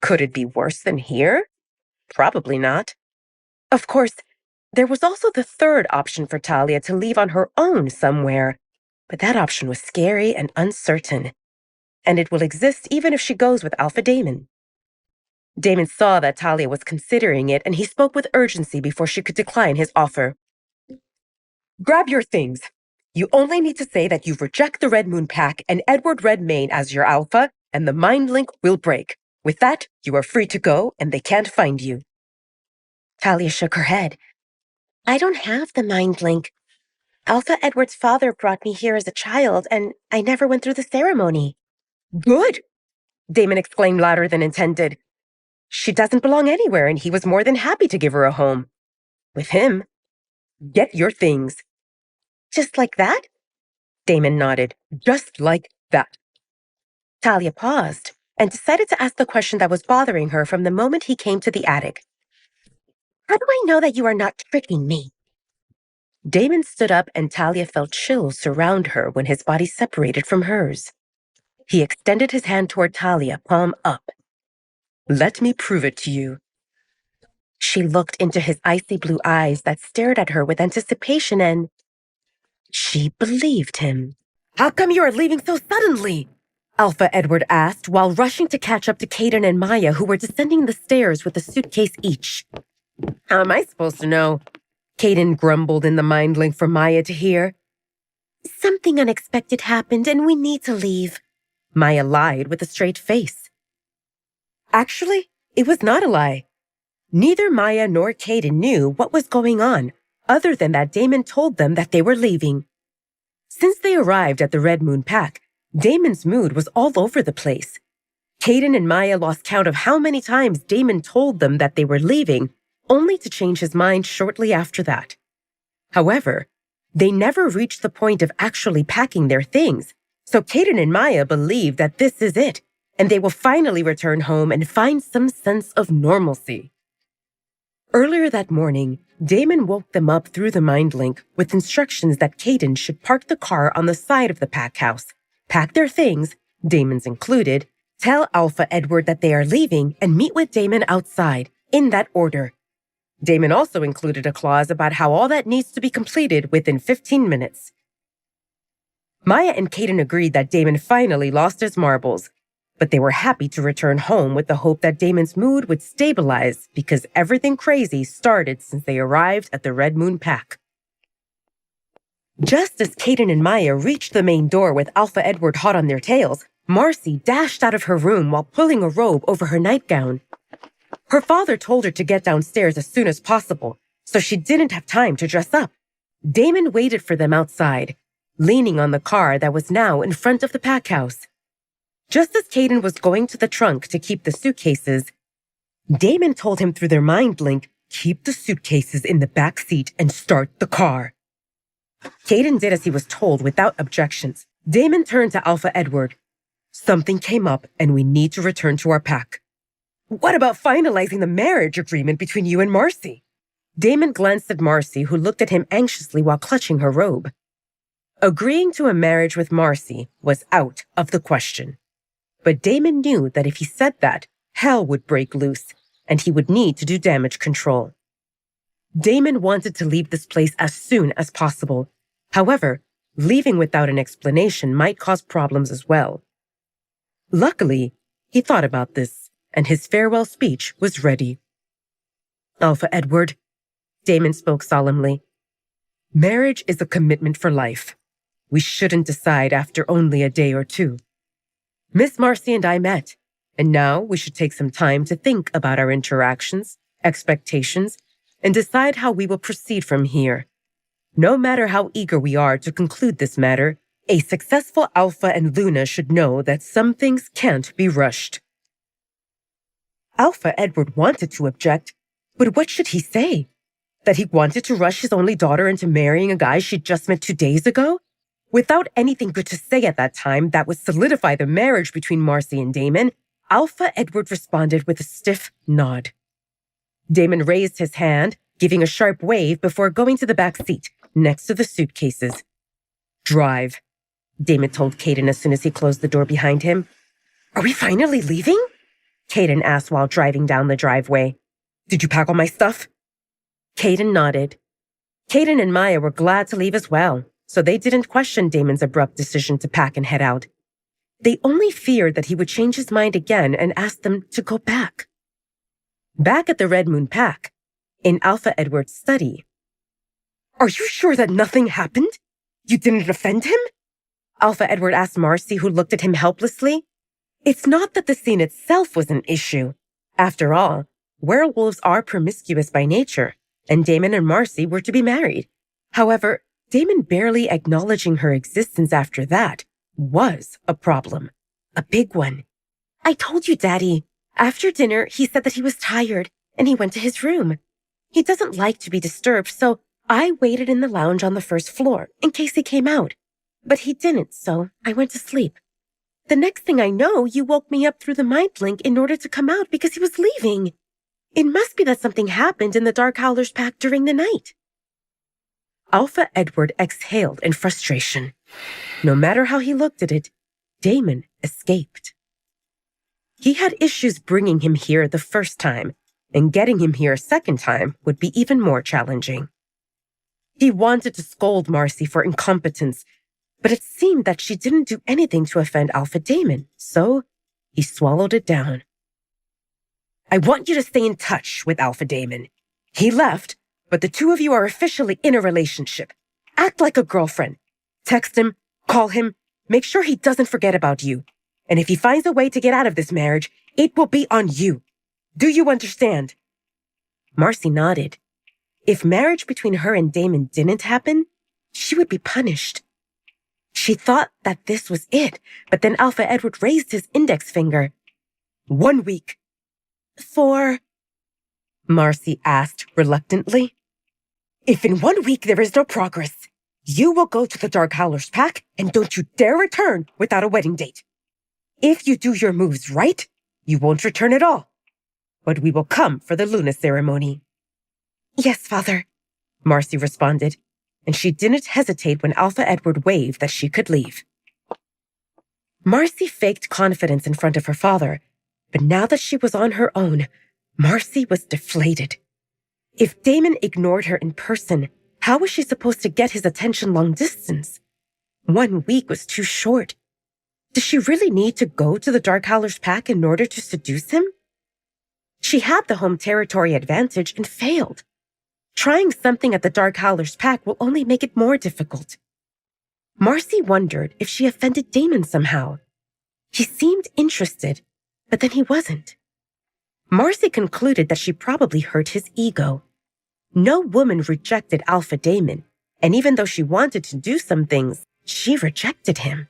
Could it be worse than here? Probably not. Of course, there was also the third option for Talia to leave on her own somewhere, but that option was scary and uncertain, and it will exist even if she goes with Alpha Damon. Damon saw that Talia was considering it, and he spoke with urgency before she could decline his offer. Grab your things. You only need to say that you reject the Red Moon Pack and Edward Redmayne as your Alpha, and the mind link will break. With that, you are free to go and they can't find you. Talia shook her head. I don't have the mind link. Alpha Edward's father brought me here as a child, and I never went through the ceremony. Good! Damon exclaimed louder than intended. She doesn't belong anywhere, and he was more than happy to give her a home. With him. Get your things. Just like that? Damon nodded. Just like that. Talia paused and decided to ask the question that was bothering her from the moment he came to the attic. How do I know that you are not tricking me? Damon stood up and Talia felt chills surround her when his body separated from hers. He extended his hand toward Talia, palm up. Let me prove it to you. She looked into his icy blue eyes that stared at her with anticipation and she believed him. How come you are leaving so suddenly? Alpha Edward asked while rushing to catch up to Caden and Maya, who were descending the stairs with a suitcase each. How am I supposed to know? Caden grumbled in the mind link for Maya to hear. Something unexpected happened and we need to leave. Maya lied with a straight face. Actually, it was not a lie. Neither Maya nor Caden knew what was going on, other than that Damon told them that they were leaving. Since they arrived at the Red Moon Pack, Damon's mood was all over the place. Caden and Maya lost count of how many times Damon told them that they were leaving, only to change his mind shortly after that. However, they never reached the point of actually packing their things, so Caden and Maya believe that this is it, and they will finally return home and find some sense of normalcy. Earlier that morning, Damon woke them up through the mind link with instructions that Caden should park the car on the side of the pack house, pack their things, Damon's included, tell Alpha Edward that they are leaving, and meet with Damon outside, in that order. Damon also included a clause about how all that needs to be completed within 15 minutes. Maya and Caden agreed that Damon finally lost his marbles, but they were happy to return home with the hope that Damon's mood would stabilize because everything crazy started since they arrived at the Red Moon Pack. Just as Caden and Maya reached the main door with Alpha Edward hot on their tails, Marcy dashed out of her room while pulling a robe over her nightgown. Her father told her to get downstairs as soon as possible, so she didn't have time to dress up. Damon waited for them outside, leaning on the car that was now in front of the pack house. Just as Caden was going to the trunk to keep the suitcases, Damon told him through their mind link, keep the suitcases in the back seat and start the car. Caden did as he was told without objections. Damon turned to Alpha Edward. Something came up and we need to return to our pack. What about finalizing the marriage agreement between you and Marcy? Damon glanced at Marcy, who looked at him anxiously while clutching her robe. Agreeing to a marriage with Marcy was out of the question. But Damon knew that if he said that, hell would break loose, and he would need to do damage control. Damon wanted to leave this place as soon as possible. However, leaving without an explanation might cause problems as well. Luckily, he thought about this, and his farewell speech was ready. Alpha Edward, Damon spoke solemnly. Marriage is a commitment for life. We shouldn't decide after only a day or two. Miss Marcy and I met, and now we should take some time to think about our interactions, expectations, and decide how we will proceed from here. No matter how eager we are to conclude this matter, a successful Alpha and Luna should know that some things can't be rushed. Alpha Edward wanted to object, but what should he say? That he wanted to rush his only daughter into marrying a guy she'd just met 2 days ago? Without anything good to say at that time that would solidify the marriage between Marcy and Damon, Alpha Edward responded with a stiff nod. Damon raised his hand, giving a sharp wave before going to the back seat, next to the suitcases. Drive, Damon told Caden as soon as he closed the door behind him. Are we finally leaving? Caden asked while driving down the driveway. Did you pack all my stuff? Caden nodded. Caden and Maya were glad to leave as well, so they didn't question Damon's abrupt decision to pack and head out. They only feared that he would change his mind again and ask them to go back. Back at the Red Moon Pack, in Alpha Edward's study. Are you sure that nothing happened? You didn't offend him? Alpha Edward asked Marcy, who looked at him helplessly. It's not that the scene itself was an issue. After all, werewolves are promiscuous by nature, and Damon and Marcy were to be married. However, Damon barely acknowledging her existence after that was a problem. A big one. I told you, Daddy. After dinner, he said that he was tired, and he went to his room. He doesn't like to be disturbed, so I waited in the lounge on the first floor in case he came out. But he didn't, so I went to sleep. The next thing I know, you woke me up through the mind link in order to come out because he was leaving. It must be that something happened in the Dark Howlers pack during the night. Alpha Edward exhaled in frustration. No matter how he looked at it, Damon escaped. He had issues bringing him here the first time, and getting him here a second time would be even more challenging. He wanted to scold Marcy for incompetence, but it seemed that she didn't do anything to offend Alpha Damon, so he swallowed it down. I want you to stay in touch with Alpha Damon. He left, but the two of you are officially in a relationship. Act like a girlfriend. Text him, call him, make sure he doesn't forget about you. And if he finds a way to get out of this marriage, it will be on you. Do you understand? Marcy nodded. If marriage between her and Damon didn't happen, she would be punished. She thought that this was it, but then Alpha Edward raised his index finger. 1 week. For? Marcy asked reluctantly. If in 1 week there is no progress, you will go to the Dark Howlers pack and don't you dare return without a wedding date. If you do your moves right, you won't return at all. But we will come for the Luna ceremony. Yes, Father, Marcy responded, and she didn't hesitate when Alpha Edward waved that she could leave. Marcy faked confidence in front of her father, but now that she was on her own, Marcy was deflated. If Damon ignored her in person, how was she supposed to get his attention long distance? 1 week was too short. Does she really need to go to the Dark Howlers pack in order to seduce him? She had the home territory advantage and failed. Trying something at the Dark Howlers pack will only make it more difficult. Marcy wondered if she offended Damon somehow. He seemed interested, but then he wasn't. Marcy concluded that she probably hurt his ego. No woman rejected Alpha Damon, and even though she wanted to do some things, she rejected him.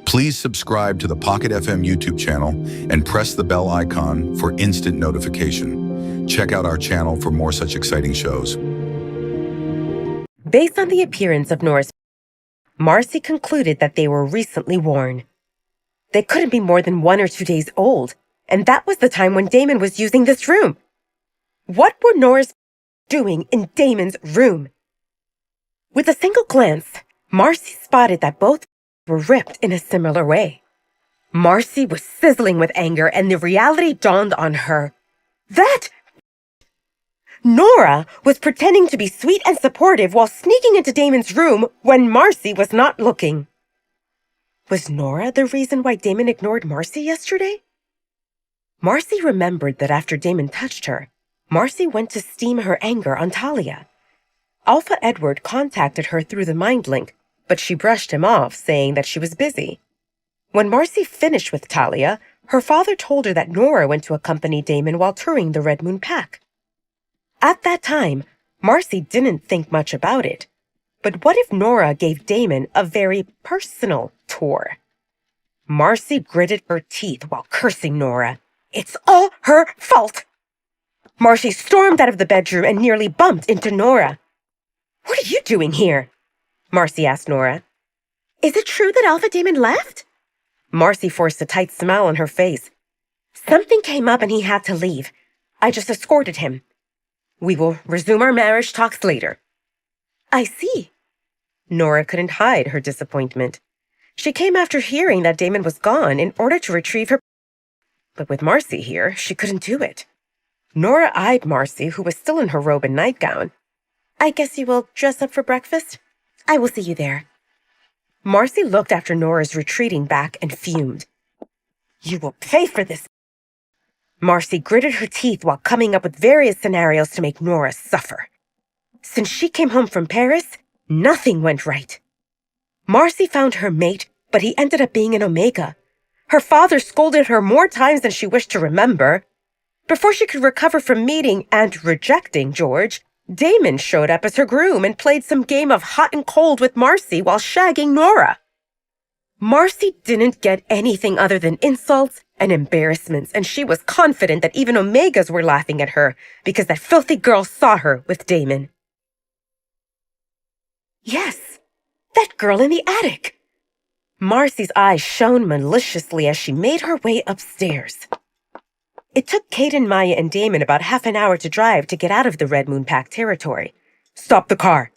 Please subscribe to the Pocket FM YouTube channel and press the bell icon for instant notification. Check out our channel for more such exciting shows. Based on the appearance of Nora's, Marcy concluded that they were recently worn. They couldn't be more than 1 or 2 days old, and that was the time when Damon was using this room. What were Nora's doing in Damon's room? With a single glance, Marcy spotted that both were ripped in a similar way. Marcy was sizzling with anger, and the reality dawned on her. That Nora was pretending to be sweet and supportive while sneaking into Damon's room when Marcy was not looking. Was Nora the reason why Damon ignored Marcy yesterday? Marcy remembered that after Damon touched her, Marcy went to steam her anger on Talia. Alpha Edward contacted her through the mind link, but she brushed him off, saying that she was busy. When Marcy finished with Talia, her father told her that Nora went to accompany Damon while touring the Red Moon pack. At that time, Marcy didn't think much about it. But what if Nora gave Damon a very personal tour? Marcy gritted her teeth while cursing Nora. It's all her fault! Marcy stormed out of the bedroom and nearly bumped into Nora. What are you doing here? Marcy asked Nora. Is it true that Alpha Damon left? Marcy forced a tight smile on her face. Something came up and he had to leave. I just escorted him. We will resume our marriage talks later. I see. Nora couldn't hide her disappointment. She came after hearing that Damon was gone in order to retrieve her. But with Marcy here, she couldn't do it. Nora eyed Marcy, who was still in her robe and nightgown. I guess you will dress up for breakfast? I will see you there. Marcy looked after Nora's retreating back and fumed. You will pay for this. Marcy gritted her teeth while coming up with various scenarios to make Nora suffer. Since she came home from Paris, nothing went right. Marcy found her mate but he ended up being an Omega. Her father scolded her more times than she wished to remember. Before she could recover from meeting and rejecting George, Damon showed up as her groom and played some game of hot and cold with Marcy while shagging Nora. Marcy didn't get anything other than insults and embarrassments, and she was confident that even Omegas were laughing at her because that filthy girl saw her with Damon. Yes, that girl in the attic. Marcy's eyes shone maliciously as she made her way upstairs. It took Caden, Maya, and Damon about half an hour to drive to get out of the Red Moon Pack territory. "Stop the car,"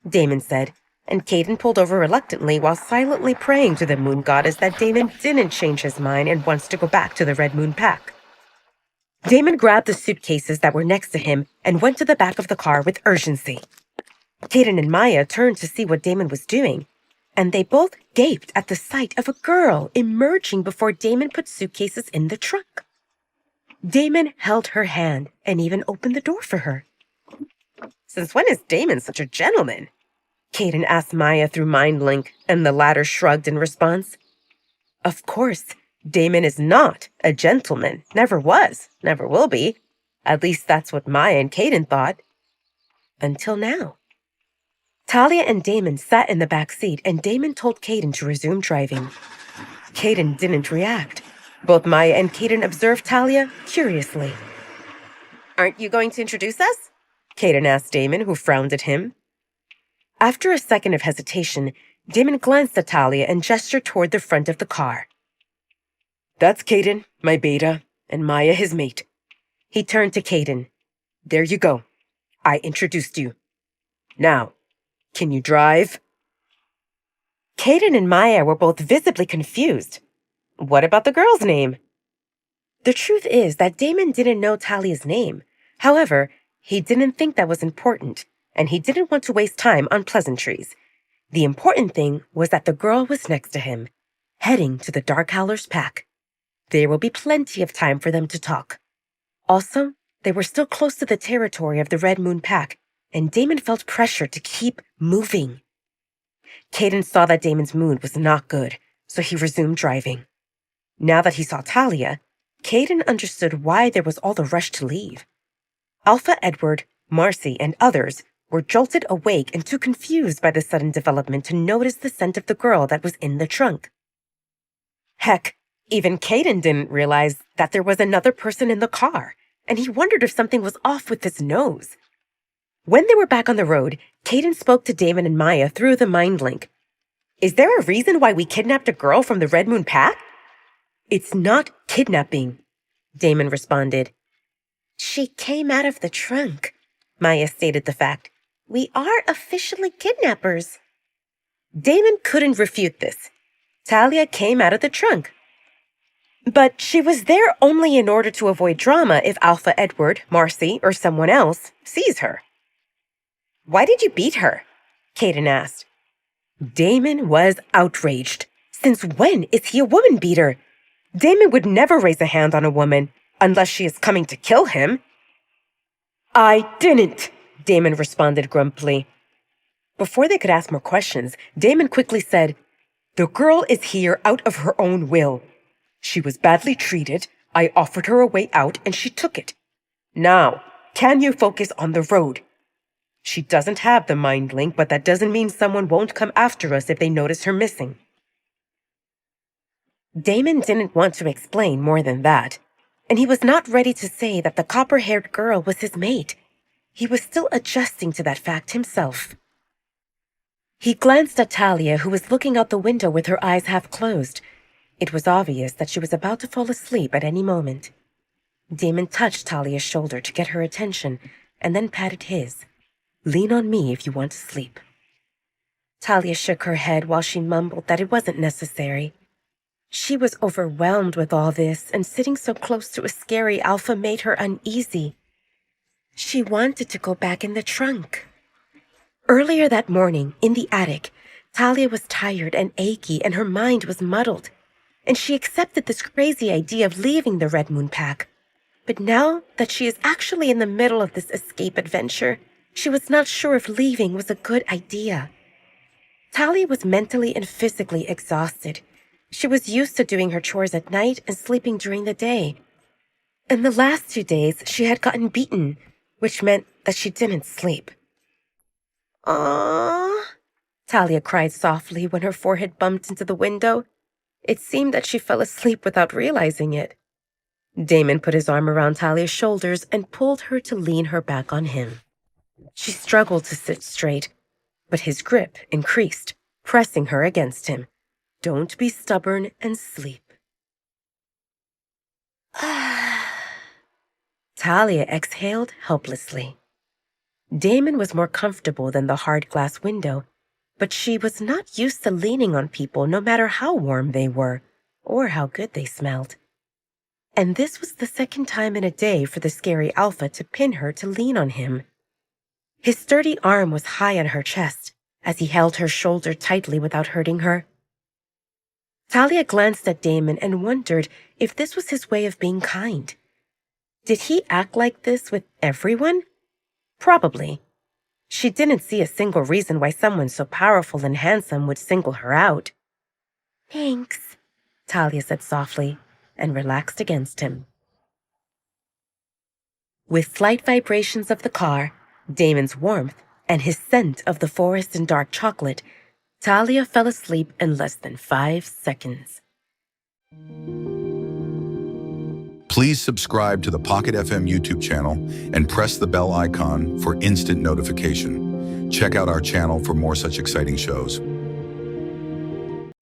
Damon said, and Caden pulled over reluctantly while silently praying to the moon goddess that Damon didn't change his mind and wants to go back to the Red Moon Pack. Damon grabbed the suitcases that were next to him and went to the back of the car with urgency. Caden and Maya turned to see what Damon was doing, and they both gaped at the sight of a girl emerging before Damon put suitcases in the trunk. Damon held her hand and even opened the door for her. "Since when is Damon such a gentleman?" Caden asked Maya through MindLink, and the latter shrugged in response. Of course, Damon is not a gentleman. Never was, never will be. At least that's what Maya and Caden thought. Until now. Talia and Damon sat in the back seat, and Damon told Caden to resume driving. Caden didn't react. Both Maya and Caden observed Talia curiously. "Aren't you going to introduce us?" Caden asked Damon, who frowned at him. After a second of hesitation, Damon glanced at Talia and gestured toward the front of the car. "That's Caden, my beta, and Maya his mate." He turned to Caden. "There you go. I introduced you. Now, can you drive?" Caden and Maya were both visibly confused. What about the girl's name? The truth is that Damon didn't know Talia's name. However, he didn't think that was important, and he didn't want to waste time on pleasantries. The important thing was that the girl was next to him, heading to the Dark Howler's pack. There will be plenty of time for them to talk. Also, they were still close to the territory of the Red Moon Pack, and Damon felt pressure to keep moving. Caden saw that Damon's mood was not good, so he resumed driving. Now that he saw Talia, Caden understood why there was all the rush to leave. Alpha Edward, Marcy, and others were jolted awake and too confused by the sudden development to notice the scent of the girl that was in the trunk. Heck, even Caden didn't realize that there was another person in the car, and he wondered if something was off with his nose. When they were back on the road, Caden spoke to Damon and Maya through the MindLink. "Is there a reason why we kidnapped a girl from the Red Moon Pack?" "It's not kidnapping," Damon responded. "She came out of the trunk," Maya stated the fact. "We are officially kidnappers." Damon couldn't refute this. Talia came out of the trunk. But she was there only in order to avoid drama if Alpha Edward, Marcy, or someone else sees her. "Why did you beat her?" Caden asked. Damon was outraged. Since when is he a woman beater? Damon would never raise a hand on a woman unless she is coming to kill him. "I didn't," Damon responded grumpily. Before they could ask more questions, Damon quickly said, "The girl is here out of her own will. She was badly treated, I offered her a way out, and she took it. Now, can you focus on the road? She doesn't have the MindLink, but that doesn't mean someone won't come after us if they notice her missing." Damon didn't want to explain more than that, and he was not ready to say that the copper-haired girl was his mate. He was still adjusting to that fact himself. He glanced at Talia, who was looking out the window with her eyes half closed. It was obvious that she was about to fall asleep at any moment. Damon touched Talia's shoulder to get her attention, and then patted his. "Lean on me if you want to sleep." Talia shook her head while she mumbled that it wasn't necessary. She was overwhelmed with all this, and sitting so close to a scary alpha made her uneasy. She wanted to go back in the trunk. Earlier that morning, in the attic, Talia was tired and achy, and her mind was muddled, and she accepted this crazy idea of leaving the Red Moon Pack. But now that she is actually in the middle of this escape adventure, she was not sure if leaving was a good idea. Talia was mentally and physically exhausted. She was used to doing her chores at night and sleeping during the day. In the last 2 days, she had gotten beaten, which meant that she didn't sleep. "Aww," Talia cried softly when her forehead bumped into the window. It seemed that she fell asleep without realizing it. Damon put his arm around Talia's shoulders and pulled her to lean her back on him. She struggled to sit straight, but his grip increased, pressing her against him. "Don't be stubborn and sleep." Talia exhaled helplessly. Damon was more comfortable than the hard glass window, but she was not used to leaning on people no matter how warm they were or how good they smelled. And this was the second time in a day for the scary Alpha to pin her to lean on him. His sturdy arm was high on her chest as he held her shoulder tightly without hurting her. Talia glanced at Damon and wondered if this was his way of being kind. Did he act like this with everyone? Probably. She didn't see a single reason why someone so powerful and handsome would single her out. "Thanks," Talia said softly and relaxed against him. With slight vibrations of the car, Damon's warmth, and his scent of the forest and dark chocolate, Talia fell asleep in less than 5 seconds. Please subscribe to the Pocket FM YouTube channel and press the bell icon for instant notification. Check out our channel for more such exciting shows.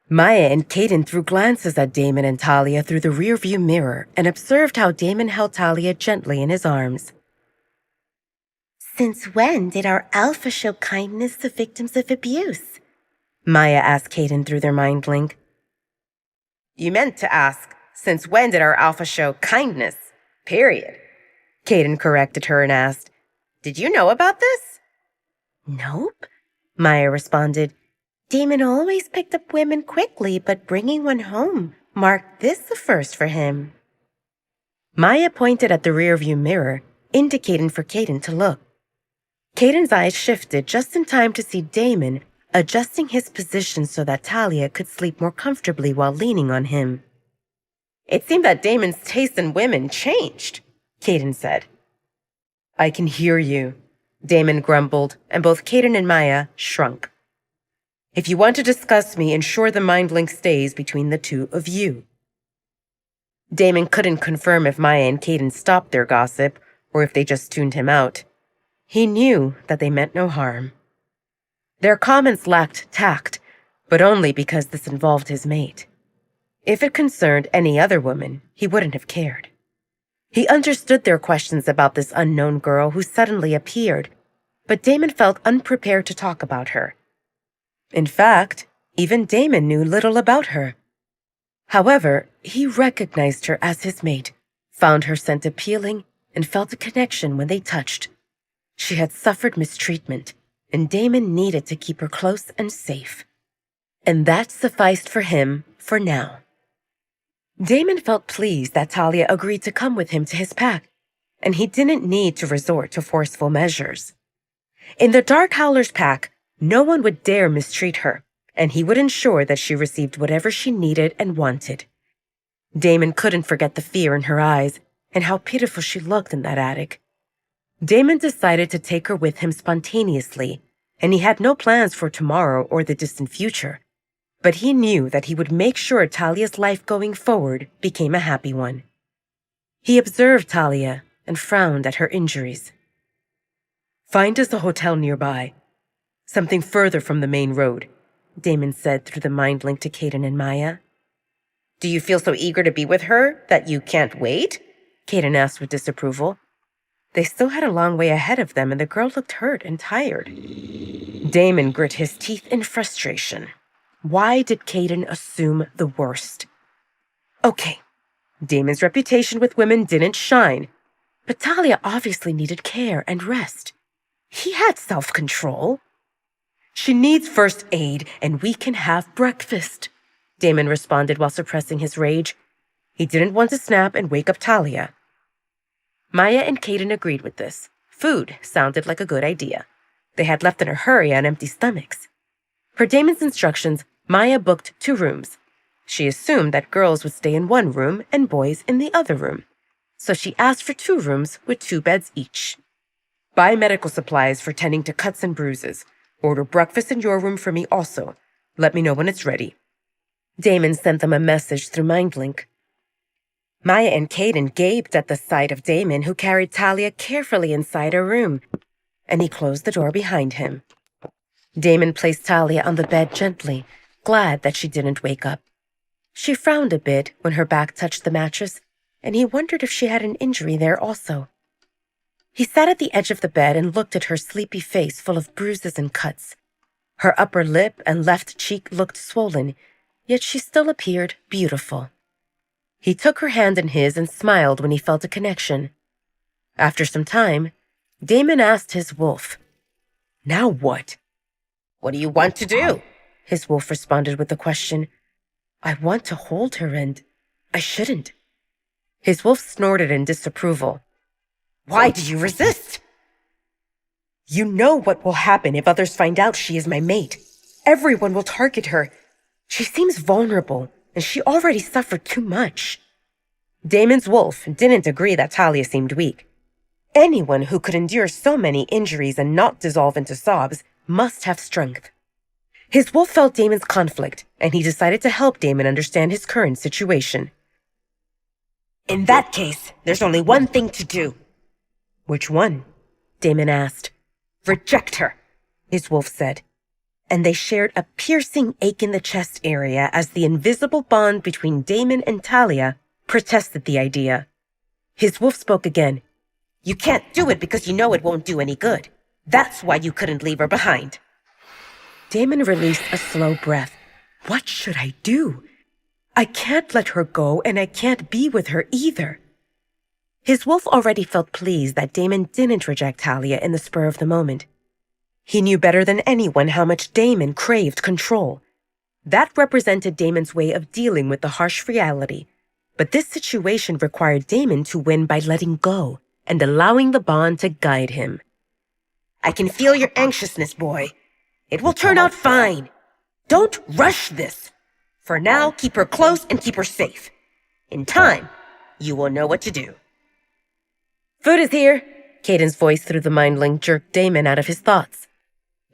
Maya and Caden threw glances at Damon and Talia through the rearview mirror and observed how Damon held Talia gently in his arms. "Since when did our Alpha show kindness to victims of abuse?" Maya asked Caden through their mind link. "You meant to ask, since when did our Alpha show kindness? Period." Caden corrected her and asked, "Did you know about this?" "Nope," Maya responded. "Damon always picked up women quickly, but bringing one home marked this the first for him." Maya pointed at the rearview mirror, indicating for Caden to look. Caden's eyes shifted just in time to see Damon adjusting his position so that Talia could sleep more comfortably while leaning on him. "It seemed that Damon's taste in women changed," Caden said. "I can hear you," Damon grumbled, and both Caden and Maya shrunk. "If you want to discuss me, ensure the mind link stays between the two of you." Damon couldn't confirm if Maya and Caden stopped their gossip or if they just tuned him out. He knew that they meant no harm. Their comments lacked tact, but only because this involved his mate. If it concerned any other woman, he wouldn't have cared. He understood their questions about this unknown girl who suddenly appeared, but Damon felt unprepared to talk about her. In fact, even Damon knew little about her. However, he recognized her as his mate, found her scent appealing, and felt a connection when they touched. She had suffered mistreatment, and Damon needed to keep her close and safe. And that sufficed for him for now. Damon felt pleased that Talia agreed to come with him to his pack, and he didn't need to resort to forceful measures. In the Dark Howler's pack, no one would dare mistreat her, and he would ensure that she received whatever she needed and wanted. Damon couldn't forget the fear in her eyes and how pitiful she looked in that attic. Damon decided to take her with him spontaneously, and he had no plans for tomorrow or the distant future. But he knew that he would make sure Talia's life going forward became a happy one. He observed Talia and frowned at her injuries. "Find us a hotel nearby. Something further from the main road," Damon said through the mind link to Caden and Maya. "Do you feel so eager to be with her that you can't wait?" Caden asked with disapproval. They still had a long way ahead of them, and the girl looked hurt and tired. Damon grit his teeth in frustration. Why did Caden assume the worst? Okay, Damon's reputation with women didn't shine, but Talia obviously needed care and rest. He had self-control. "She needs first aid, and we can have breakfast," Damon responded while suppressing his rage. He didn't want to snap and wake up Talia. Maya and Caden agreed with this. Food sounded like a good idea. They had left in a hurry on empty stomachs. Per Damon's instructions, Maya booked 2 rooms. She assumed that girls would stay in one room and boys in the other room. So she asked for 2 rooms with 2 beds each. Buy medical supplies for tending to cuts and bruises. Order breakfast in your room for me also. Let me know when it's ready. Damon sent them a message through MindLink. Maya and Caden gaped at the sight of Damon, who carried Talia carefully inside her room, and he closed the door behind him. Damon placed Talia on the bed gently, glad that she didn't wake up. She frowned a bit when her back touched the mattress, and he wondered if she had an injury there also. He sat at the edge of the bed and looked at her sleepy face full of bruises and cuts. Her upper lip and left cheek looked swollen, yet she still appeared beautiful. He took her hand in his and smiled when he felt a connection. After some time, Damon asked his wolf, "Now what?" "What do you want to do?" His wolf responded with the question. "I want to hold her and I shouldn't." His wolf snorted in disapproval. "Why do you resist?" "You know what will happen if others find out she is my mate. Everyone will target her. She seems vulnerable, and she already suffered too much." Damon's wolf didn't agree that Talia seemed weak. Anyone who could endure so many injuries and not dissolve into sobs must have strength. His wolf felt Damon's conflict, and he decided to help Damon understand his current situation. "In that case, there's only one thing to do." "Which one?" Damon asked. "Reject her," his wolf said. And they shared a piercing ache in the chest area as the invisible bond between Damon and Talia protested the idea. His wolf spoke again. "You can't do it because you know it won't do any good. That's why you couldn't leave her behind." Damon released a slow breath. What should I do? I can't let her go, and I can't be with her either. His wolf already felt pleased that Damon didn't reject Talia in the spur of the moment. He knew better than anyone how much Damon craved control. That represented Damon's way of dealing with the harsh reality. But this situation required Damon to win by letting go and allowing the bond to guide him. "I can feel your anxiousness, boy. It will turn out fine. Don't rush this. For now, keep her close and keep her safe. In time, you will know what to do." "Food is here." Caden's voice through the MindLink jerked Damon out of his thoughts.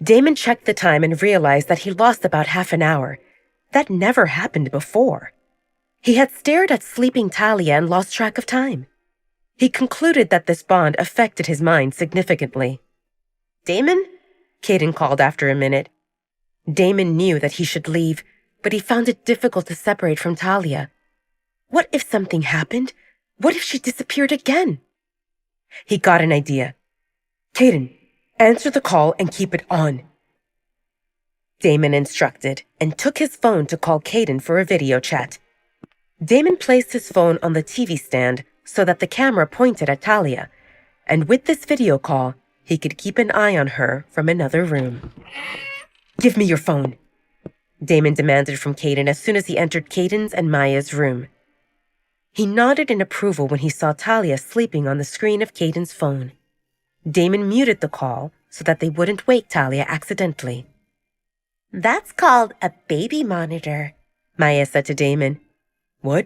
Damon checked the time and realized that he lost about half an hour. That never happened before. He had stared at sleeping Talia and lost track of time. He concluded that this bond affected his mind significantly. "Damon?" Caden called after a minute. Damon knew that he should leave, but he found it difficult to separate from Talia. What if something happened? What if she disappeared again? He got an idea. "Caden, answer the call and keep it on." Damon instructed and took his phone to call Caden for a video chat. Damon placed his phone on the TV stand so that the camera pointed at Talia, and with this video call, he could keep an eye on her from another room. "Give me your phone," Damon demanded from Caden as soon as he entered Caden's and Maya's room. He nodded in approval when he saw Talia sleeping on the screen of Caden's phone. Damon muted the call so that they wouldn't wake Talia accidentally. "That's called a baby monitor," Maya said to Damon. "What?"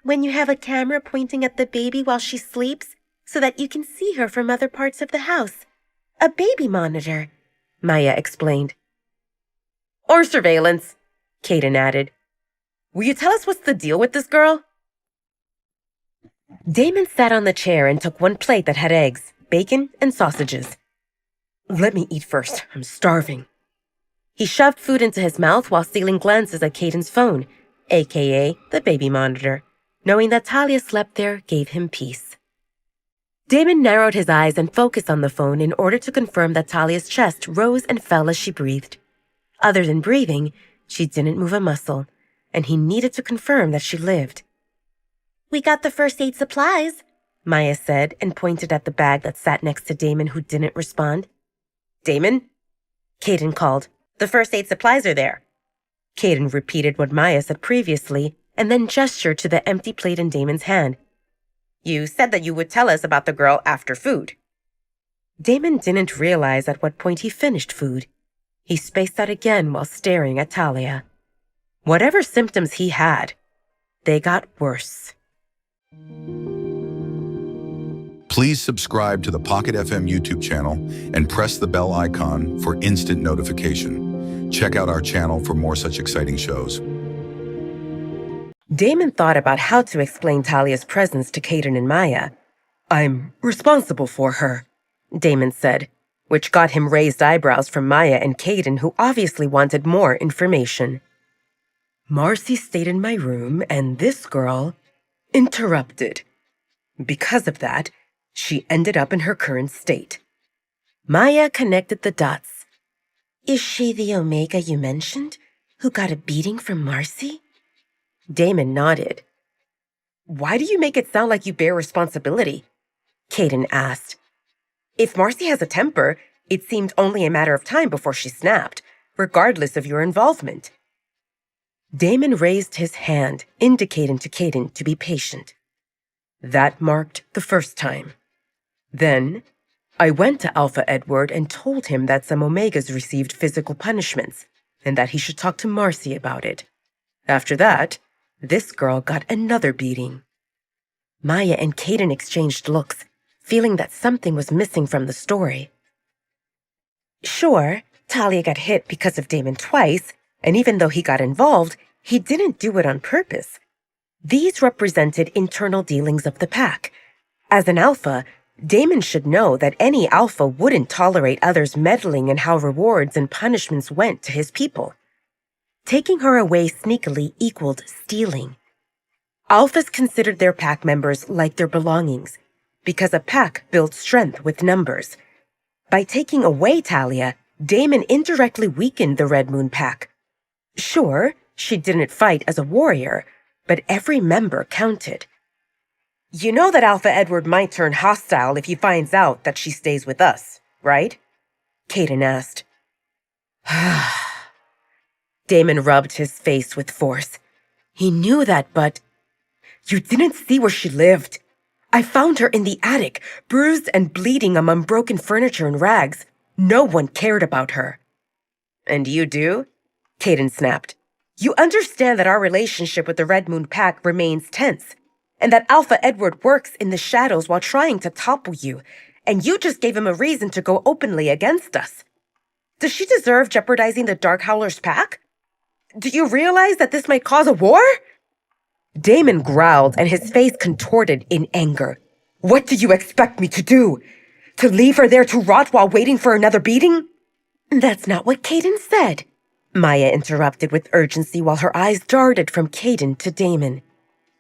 "When you have a camera pointing at the baby while she sleeps so that you can see her from other parts of the house. A baby monitor," Maya explained. "Or surveillance," Caden added. "Will you tell us what's the deal with this girl?" Damon sat on the chair and took one plate that had eggs, bacon, and sausages. "Let me eat first. I'm starving." He shoved food into his mouth while stealing glances at Caden's phone, aka the baby monitor. Knowing that Talia slept there gave him peace. Damon narrowed his eyes and focused on the phone in order to confirm that Talia's chest rose and fell as she breathed. Other than breathing, she didn't move a muscle, and he needed to confirm that she lived. "We got the first aid supplies," Maya said and pointed at the bag that sat next to Damon, who didn't respond. "Damon?" Caden called. "The first aid supplies are there." Caden repeated what Maya said previously and then gestured to the empty plate in Damon's hand. "You said that you would tell us about the girl after food." Damon didn't realize at what point he finished food. He spaced out again while staring at Talia. Whatever symptoms he had, they got worse. Please subscribe to the Pocket FM YouTube channel and press the bell icon for instant notification. Check out our channel for more such exciting shows. Damon thought about how to explain Talia's presence to Caden and Maya. "I'm responsible for her," Damon said, which got him raised eyebrows from Maya and Caden, who obviously wanted more information. "Marcy stayed in my room, and this girl interrupted. Because of that, she ended up in her current state." Maya connected the dots. "Is she the Omega you mentioned, who got a beating from Marcy?" Damon nodded. "Why do you make it sound like you bear responsibility?" Caden asked. "If Marcy has a temper, it seemed only a matter of time before she snapped, regardless of your involvement." Damon raised his hand, indicating to Caden to be patient. "That marked the first time. Then, I went to Alpha Edward and told him that some Omegas received physical punishments, and that he should talk to Marcy about it. After that, this girl got another beating." Maya and Caden exchanged looks, feeling that something was missing from the story. Sure, Talia got hit because of Damon twice, and even though he got involved, he didn't do it on purpose. These represented internal dealings of the pack. As an alpha, Damon should know that any alpha wouldn't tolerate others meddling in how rewards and punishments went to his people. Taking her away sneakily equaled stealing. Alphas considered their pack members like their belongings, because a pack built strength with numbers. By taking away Talia, Damon indirectly weakened the Red Moon pack. Sure, she didn't fight as a warrior, but every member counted. "You know that Alpha Edward might turn hostile if he finds out that she stays with us, right?" Caden asked. Damon rubbed his face with force. He knew that, but... "You didn't see where she lived. I found her in the attic, bruised and bleeding among broken furniture and rags. No one cared about her." "And you do?" Caden snapped. "You understand that our relationship with the Red Moon Pack remains tense, and that Alpha Edward works in the shadows while trying to topple you, and you just gave him a reason to go openly against us. Does she deserve jeopardizing the Dark Howler's pack? Do you realize that this might cause a war?" Damon growled, and his face contorted in anger. "What do you expect me to do? To leave her there to rot while waiting for another beating?" "That's not what Caden said," Maya interrupted with urgency while her eyes darted from Caden to Damon.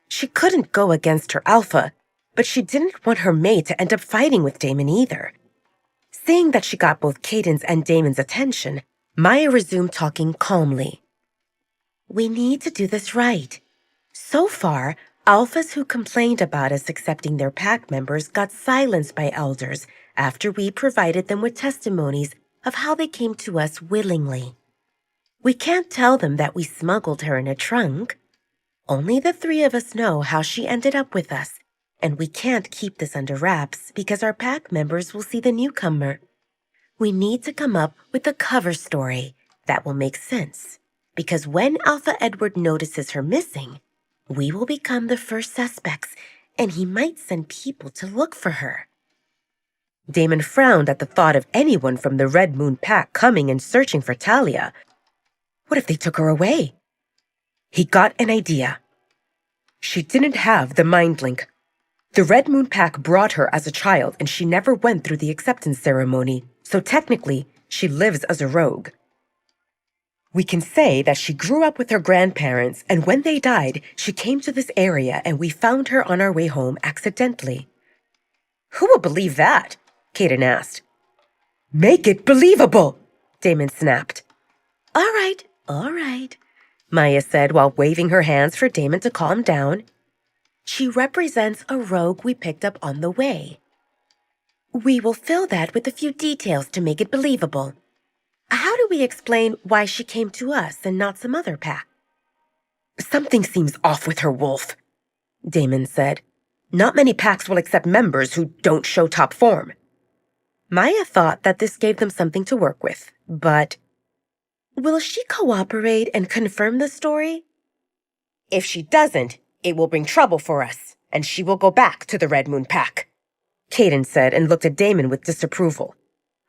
She couldn't go against her alpha, but she didn't want her mate to end up fighting with Damon either. Seeing that she got both Caden's and Damon's attention, Maya resumed talking calmly. "We need to do this right. So far, alphas who complained about us accepting their pack members got silenced by elders after we provided them with testimonies of how they came to us willingly. We can't tell them that we smuggled her in a trunk. Only the three of us know how she ended up with us, and we can't keep this under wraps because our pack members will see the newcomer. We need to come up with a cover story that will make sense, because when Alpha Edward notices her missing, we will become the first suspects, and he might send people to look for her." Damon frowned at the thought of anyone from the Red Moon Pack coming and searching for Talia. What if they took her away? He got an idea. She didn't have the mind link. The Red Moon Pack brought her as a child, and she never went through the acceptance ceremony, so technically, she lives as a rogue. We can say that she grew up with her grandparents, and when they died, she came to this area and we found her on our way home accidentally. "Who will believe that?" Caden asked. "Make it believable," Damon snapped. All right, Maya said while waving her hands for Damon to calm down. "She represents a rogue we picked up on the way. We will fill that with a few details to make it believable. How do we explain why she came to us and not some other pack?" "Something seems off with her, Wolf," Damon said. "Not many packs will accept members who don't show top form." Maya thought that this gave them something to work with, but Will she cooperate and confirm the story? If she doesn't, it will bring trouble for us, and she will go back to the Red Moon Pack, Caden said and looked at Damon with disapproval.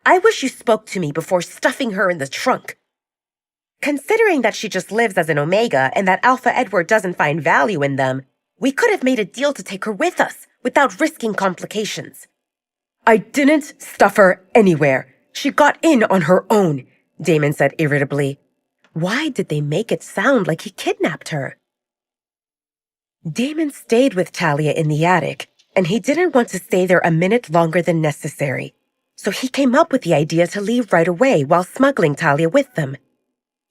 I wish you spoke to me before stuffing her in the trunk. Considering that she just lives as an Omega and that Alpha Edward doesn't find value in them, we could have made a deal to take her with us without risking complications. I didn't stuff her anywhere. She got in on her own, Damon said irritably. Why did they make it sound like he kidnapped her? Damon stayed with Talia in the attic, and he didn't want to stay there a minute longer than necessary, so he came up with the idea to leave right away while smuggling Talia with them.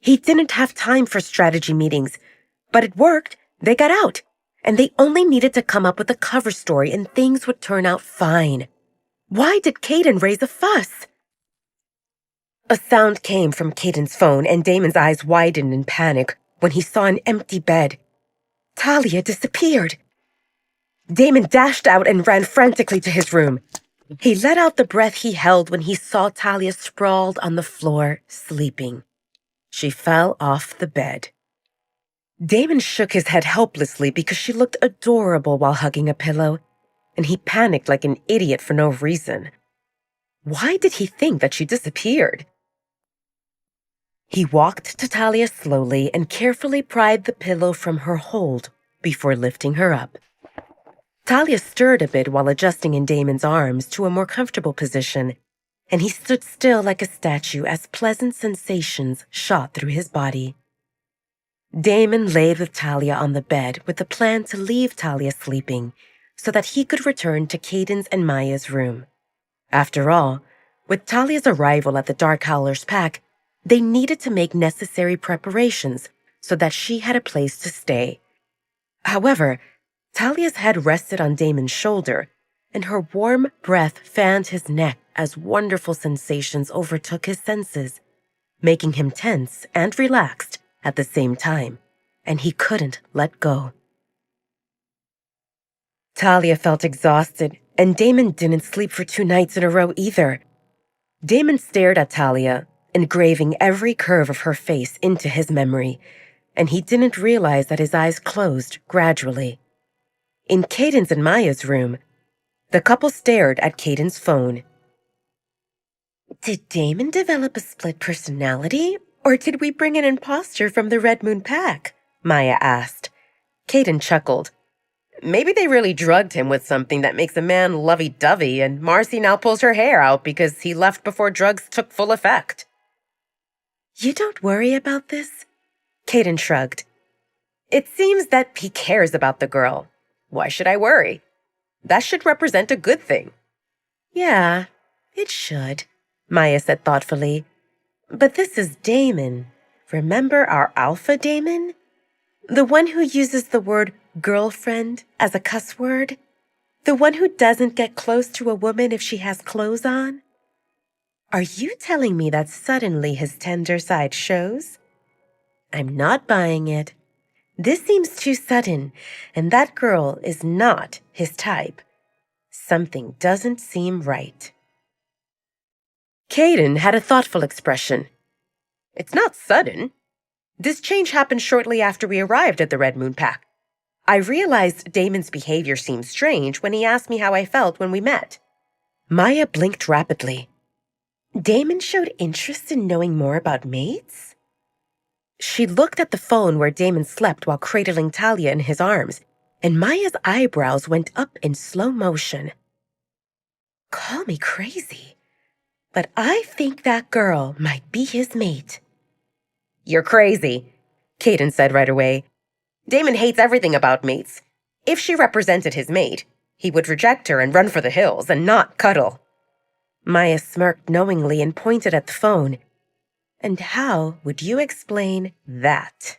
He didn't have time for strategy meetings, but it worked. They got out, and they only needed to come up with a cover story and things would turn out fine. Why did Caden raise a fuss? A sound came from Caden's phone, and Damon's eyes widened in panic when he saw an empty bed. Talia disappeared. Damon dashed out and ran frantically to his room. He let out the breath he held when he saw Talia sprawled on the floor, sleeping. She fell off the bed. Damon shook his head helplessly because she looked adorable while hugging a pillow, and he panicked like an idiot for no reason. Why did he think that she disappeared? He walked to Talia slowly and carefully pried the pillow from her hold before lifting her up. Talia stirred a bit while adjusting in Damon's arms to a more comfortable position, and he stood still like a statue as pleasant sensations shot through his body. Damon laid with Talia on the bed with the plan to leave Talia sleeping so that he could return to Caden's and Maya's room. After all, with Talia's arrival at the Dark Howler's Pack, they needed to make necessary preparations so that she had a place to stay. However, Talia's head rested on Damon's shoulder, and her warm breath fanned his neck as wonderful sensations overtook his senses, making him tense and relaxed at the same time, and he couldn't let go. Talia felt exhausted, and Damon didn't sleep for 2 nights in a row either. Damon stared at Talia, engraving every curve of her face into his memory, and he didn't realize that his eyes closed gradually. In Caden's and Maya's room, the couple stared at Caden's phone. Did Damon develop a split personality, or did we bring an imposter from the Red Moon Pack? Maya asked. Caden chuckled. Maybe they really drugged him with something that makes a man lovey-dovey, and Marcy now pulls her hair out because he left before drugs took full effect. You don't worry about this? Caden shrugged. It seems that he cares about the girl. Why should I worry? That should represent a good thing. Yeah, it should, Maya said thoughtfully. But this is Damon. Remember our Alpha Damon? The one who uses the word girlfriend as a cuss word? The one who doesn't get close to a woman if she has clothes on? Are you telling me that suddenly his tender side shows? I'm not buying it. This seems too sudden, and that girl is not his type. Something doesn't seem right. Caden had a thoughtful expression. It's not sudden. This change happened shortly after we arrived at the Red Moon Pack. I realized Damon's behavior seemed strange when he asked me how I felt when we met. Maya blinked rapidly. Damon showed interest in knowing more about mates? She looked at the phone where Damon slept while cradling Talia in his arms, and Maya's eyebrows went up in slow motion. Call me crazy, but I think that girl might be his mate. You're crazy, Caden said right away. Damon hates everything about mates. If she represented his mate, he would reject her and run for the hills and not cuddle. Maya smirked knowingly and pointed at the phone. And how would you explain that?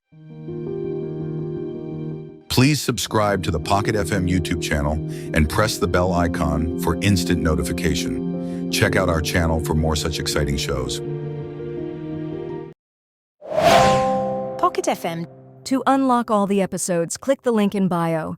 Please subscribe to the Pocket FM YouTube channel and press the bell icon for instant notification. Check out our channel for more such exciting shows. Pocket FM. To unlock all the episodes, click the link in bio.